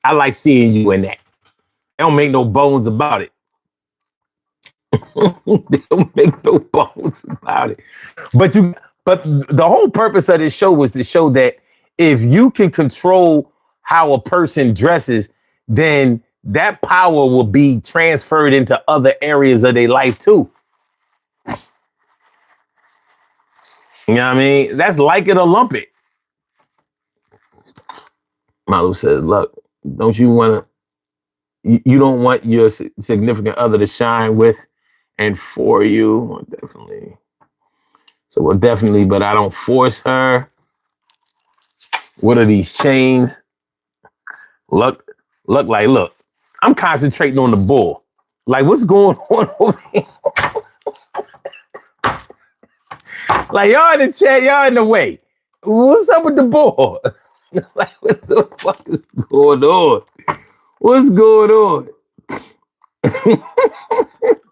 I like seeing you in that. They don't make no bones about it. They don't make no bones about it. But the whole purpose of this show was to show that if you can control how a person dresses, then that power will be transferred into other areas of their life too. You know what I mean? That's like it or lump it. Malu says, look, don't you want to, you don't want your significant other to shine with and for you. Well, definitely. So, well, definitely, but I don't force her. What are these chains? Look, I'm concentrating on the bull. Like, what's going on over here? Like, y'all in the chat, y'all in the way. What's up with the bull? Like, what the fuck is going on? What's going on?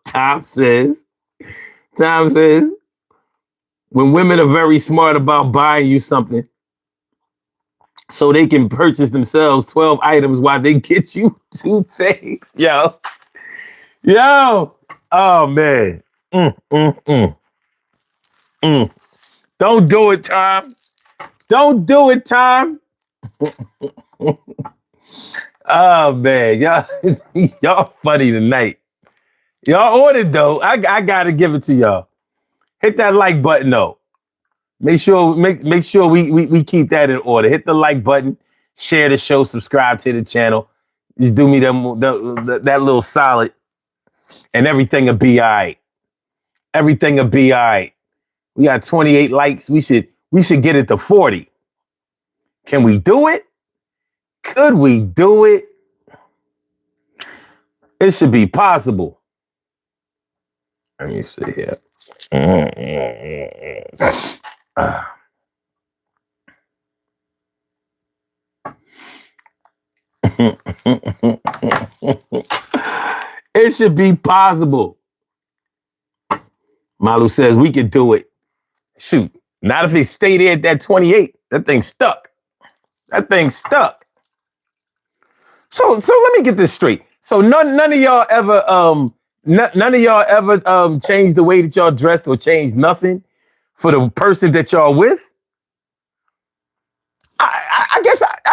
Tom says, when women are very smart about buying you something so they can purchase themselves 12 items while they get you 2 things. Yo. Oh, man. Don't do it, Tom. Don't do it, Tom. Oh, man. Y'all funny tonight. Y'all ordered, though. I got to give it to y'all. Hit that like button, though. Make sure we keep that in order. Hit the like button, share the show, subscribe to the channel. Just do me that little solid, and everything will be all right. Everything will be all right. We got 28 likes. We should get it to 40. Can we do it? Could we do it? It should be possible. Let me see here. It should be possible. Malu says we could do it. Shoot, not if it stayed there at that 28. That thing stuck. So let me get this straight. So none of y'all ever changed the way that y'all dressed or changed nothing for the person that y'all with? I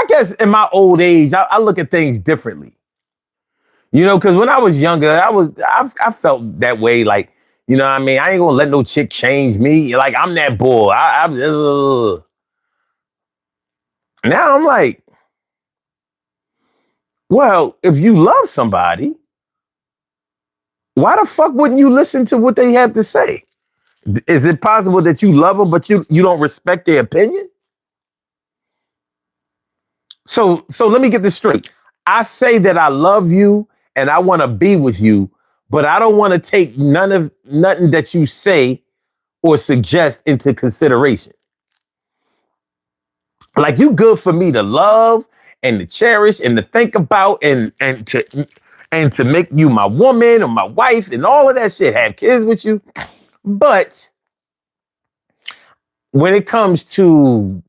guess in my old age, I look at things differently. You know, because when I was younger, I felt that way. Like, you know what I mean? I ain't gonna let no chick change me. Like, I'm that boy. Now I'm like, well, if you love somebody, why the fuck wouldn't you listen to what they have to say? Is it possible that you love them, but you don't respect their opinion? So let me get this straight. I say that I love you and I want to be with you, but I don't want to take nothing that you say or suggest into consideration. Like, you good for me to love and to cherish and to think about and to make you my woman or my wife and all of that shit, have kids with you. But when it comes to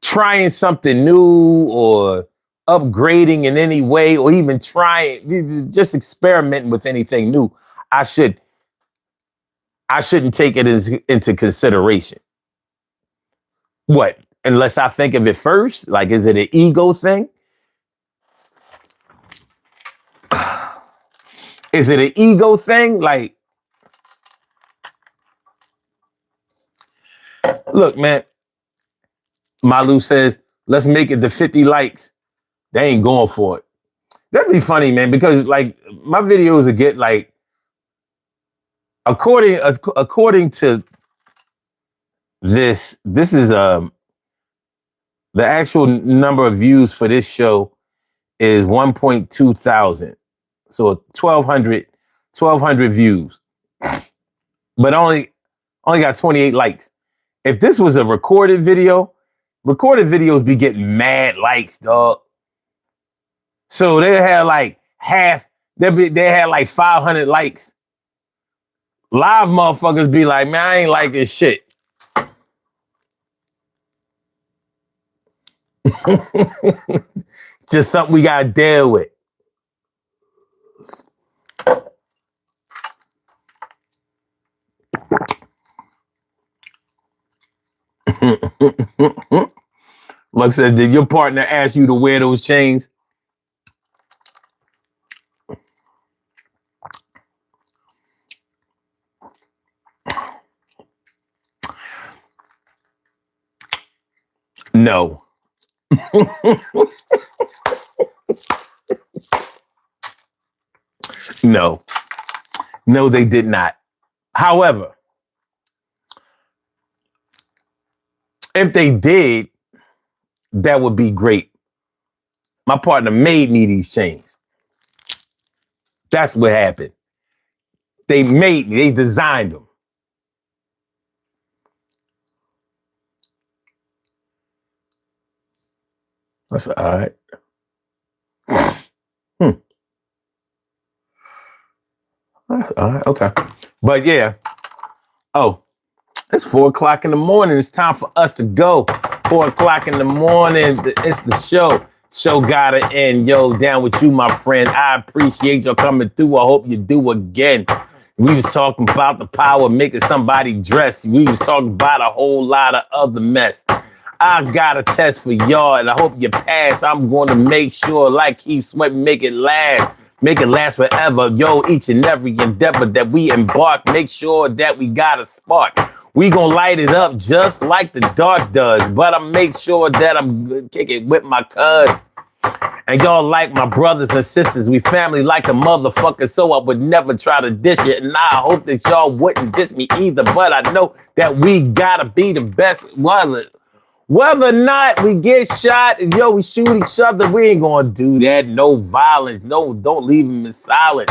trying something new or upgrading in any way, or even trying, just experimenting with anything new, I shouldn't take it into consideration. What? Unless I think of it first? Like, is it an ego thing? Is it an ego thing? Like, look, man, Malu says, let's make it to 50 likes. They ain't going for it. That'd be funny, man, because like my videos would get like, according to this is the actual number of views for this show is 1.2 thousand. So 1,200 views, but only got 28 likes. If this was a recorded videos be getting mad likes, dog. So they had like they had like 500 likes. Live motherfuckers be like, man, I ain't like this shit. It's just something we gotta deal with. Like says, did your partner ask you to wear those chains? No. No, they did not. However, if they did, that would be great. My partner made me these chains. That's what happened. They made me, they designed them. That's all right. All right, okay. But yeah. Oh, it's 4 o'clock in the morning. It's time for us to go. 4 o'clock in the morning. It's the show. Show gotta end. Yo, down with you, my friend. I appreciate you coming through. I hope you do again. We was talking about the power of making somebody dress. We was talking about a whole lot of other mess. I got a test for y'all, and I hope you pass. I'm going to make sure, like Keith Sweat, make it last. Make it last forever. Yo, each and every endeavor that we embark, make sure that we got a spark. We gonna light it up just like the dark does. But I make sure that I'm kicking with my cuz. And y'all like my brothers and sisters. We family like a motherfucker, so I would never try to dish it. And I hope that y'all wouldn't dish me either. But I know that we gotta be the best. Whether or not we get shot and we shoot each other, we ain't gonna do that. No violence. No, don't leave them in silence.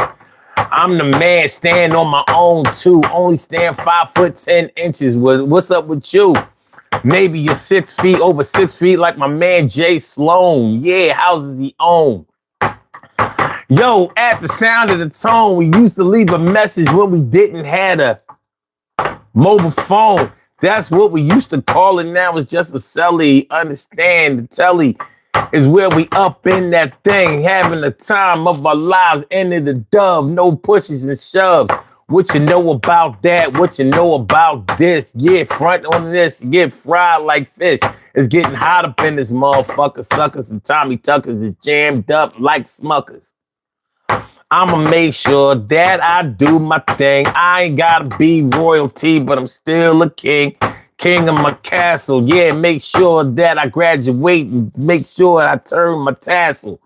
I'm the man, stand on my own too. Only stand 5'10" What's up with you? Maybe you're 6 feet, over 6 feet, like my man Jay Sloan. Yeah, houses he own. Yo, at the sound of the tone, we used to leave a message when we didn't have a mobile phone. That's what we used to call it. Now it's just a celly. Understand, the telly is where we up in that thing, having the time of our lives. Ended the dove, no pushes and shoves. What you know about that? What you know about this? Yeah, front on this, get fried like fish. It's getting hot up in this motherfucker. Suckers and Tommy Tuckers is jammed up like Smuckers. I'ma make sure that I do my thing. I ain't gotta be royalty, but I'm still a king. King of my castle. Yeah, make sure that I graduate and make sure I turn my tassel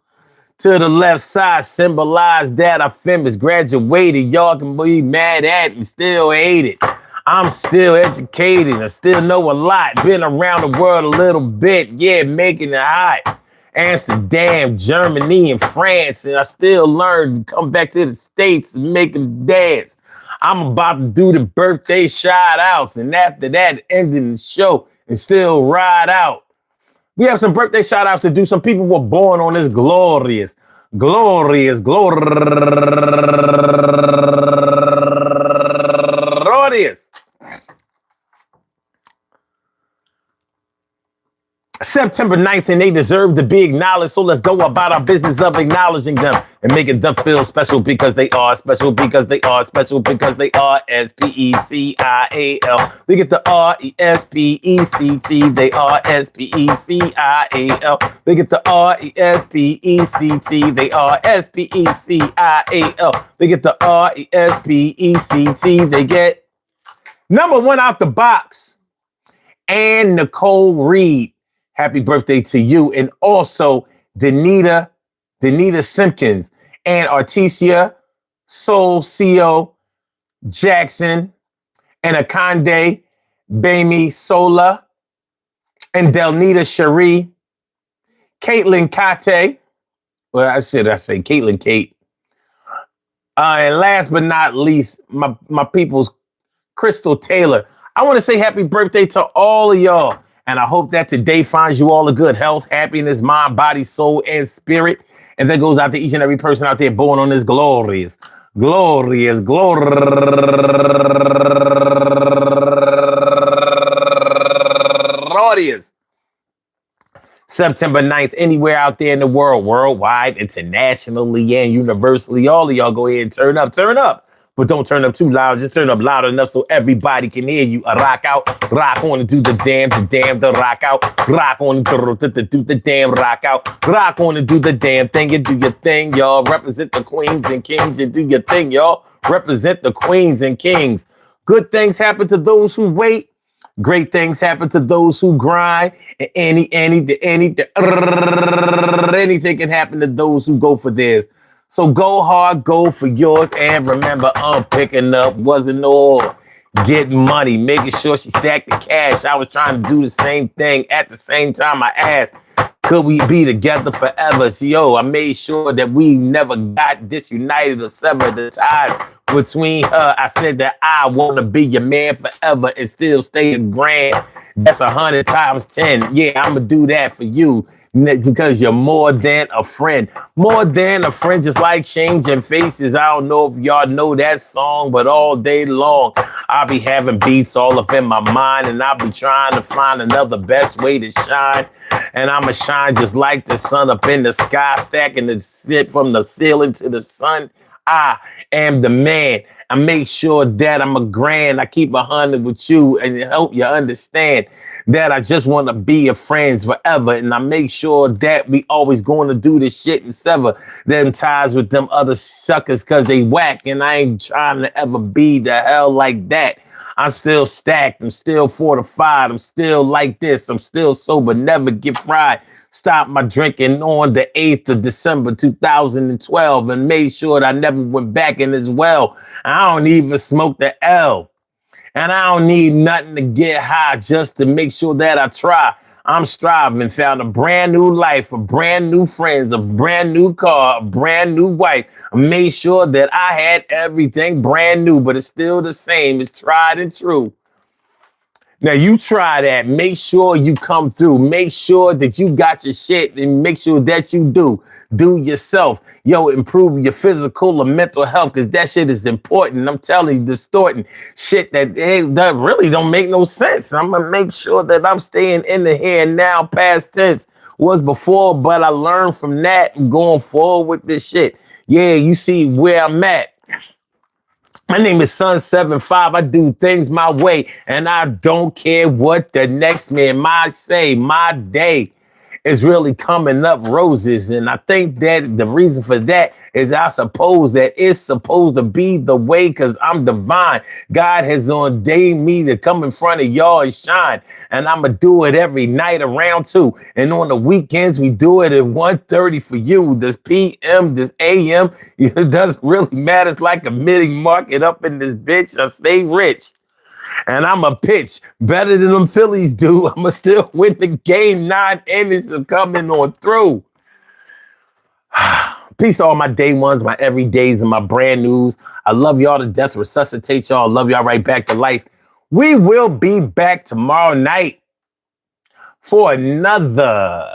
to the left side, symbolize that I finished, graduated. Y'all can be mad at it and still hate it. I'm still educated. I still know a lot. Been around the world a little bit. Yeah, making it hot. Amsterdam, Germany, and France. And I still learned to come back to the States and make them dance. I'm about to do the birthday shout outs. And after that, ending the show, and still ride out. We have some birthday shout outs to do. Some people were born on this glorious September 9th, and they deserve to be acknowledged. So let's go about our business of acknowledging them and making them feel special because they are special, because they are special, because they are SPECIAL. We get the RESPECT. They are SPECIAL. We get the RESPECT. They are SPECIAL. We get the RESPECT. They get number one out the box. And Nicole Reed. Happy birthday to you. And also Danita Simpkins and Artesia Socio Jackson and Akande Bami Sola and Delnita Cherie, Caitlin Kate. Well, I say Caitlin Kate. And last but not least, my people's Crystal Taylor. I want to say happy birthday to all of y'all. And I hope that today finds you all a good health, happiness, mind, body, soul, and spirit. And that goes out to each and every person out there born on this glorious September 9th, anywhere out there in the world, worldwide, internationally, and universally. All of y'all go ahead and turn up. But don't turn up too loud. Just turn up loud enough so everybody can hear you. Rock out, rock on and do the damn, the rock out. Rock on and do the damn, rock out. Rock on and do the damn thing. You do your thing, y'all. Represent the queens and kings. You do your thing, y'all. Represent the queens and kings. Good things happen to those who wait. Great things happen to those who grind. And anything can happen to those who go for theirs. So go hard, go for yours, and remember, picking up wasn't all getting money, making sure she stacked the cash. I was trying to do the same thing. At the same time, I asked, could we be together forever? I made sure that we never got disunited or severed the ties between her. I said that I want to be your man forever and still stay a grand. That's 100 times 10. Yeah, I'm going to do that for you because you're more than a friend. More than a friend, just like changing faces. I don't know if y'all know that song, but all day long, I'll be having beats all up in my mind, and I'll be trying to find another best way to shine. And I'ma shine just like the sun up in the sky, stacking the shit from the ceiling to the sun. I am the man. I make sure that I'm a grand. I keep 100 with you and help you understand that I just want to be your friends forever. And I make sure that we always going to do this shit and sever them ties with them other suckers because they whack. And I ain't trying to ever be the hell like that. I'm still stacked. I'm still fortified. I'm still like this. I'm still sober. Never get fried. Stopped my drinking on the 8th of December, 2012 and made sure that I never went back in as well. I don't even smoke the L. And I don't need nothing to get high just to make sure that I try. I'm striving, found a brand new life, a brand new friends, a brand new car, a brand new wife. I made sure that I had everything brand new, but it's still the same. It's tried and true. Now you try that. Make sure you come through. Make sure that you got your shit and make sure that you do yourself. Yo, improve your physical or mental health because that shit is important. I'm telling you, distorting shit that really don't make no sense. I'm going to make sure that I'm staying in the here and now. Past tense was before, but I learned from that and going forward with this shit. Yeah, you see where I'm at. My name is Sun75. I do things my way, and I don't care what the next man might say. My day is really coming up roses, and I think that the reason for that is I suppose that it's supposed to be the way because I'm divine. God has ordained me to come in front of y'all and shine, and I'm going to do it every night around 2. And on the weekends, we do it at 1:30 for you. This PM, this AM, it doesn't really matter. It's like a mini market up in this bitch. I stay rich. And I'm a pitch better than them Phillies do. I'm going to still win the game. 9 innings are coming on through. Peace to all my day ones, my everydays, and my brand news. I love y'all to death. Resuscitate y'all. Love y'all right back to life. We will be back tomorrow night. for another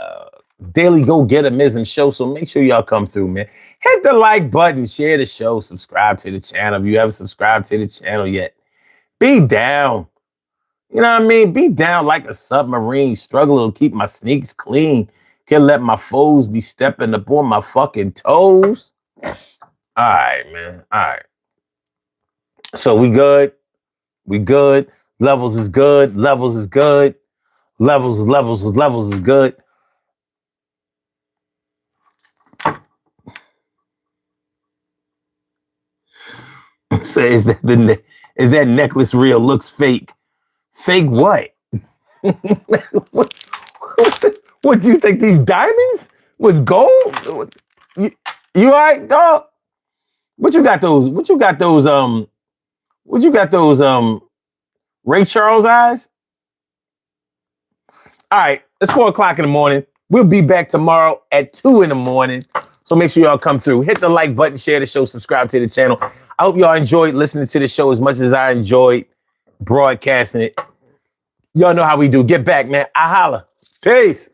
Daily Go Getterism show. So make sure y'all come through, man. Hit the like button, share the show, subscribe to the channel if you haven't subscribed to the channel yet. Be down. You know what I mean? Be down like a submarine. Struggle to keep my sneaks clean. Can't let my foes be stepping up on my fucking toes. All right, man. All right. So we good. We good. Levels is good. Levels is good. Levels is good. Say, is that necklace real? Looks fake. Fake what? What do you think? These diamonds was gold? You all right, dog? What you got those? What you got those? What you got those? Ray Charles eyes? All right, it's 4 o'clock in the morning. We'll be back tomorrow at 2 in the morning. So make sure y'all come through. Hit the like button, share the show, subscribe to the channel. I hope y'all enjoyed listening to the show as much as I enjoyed broadcasting it. Y'all know how we do. Get back, man. I holla. Peace.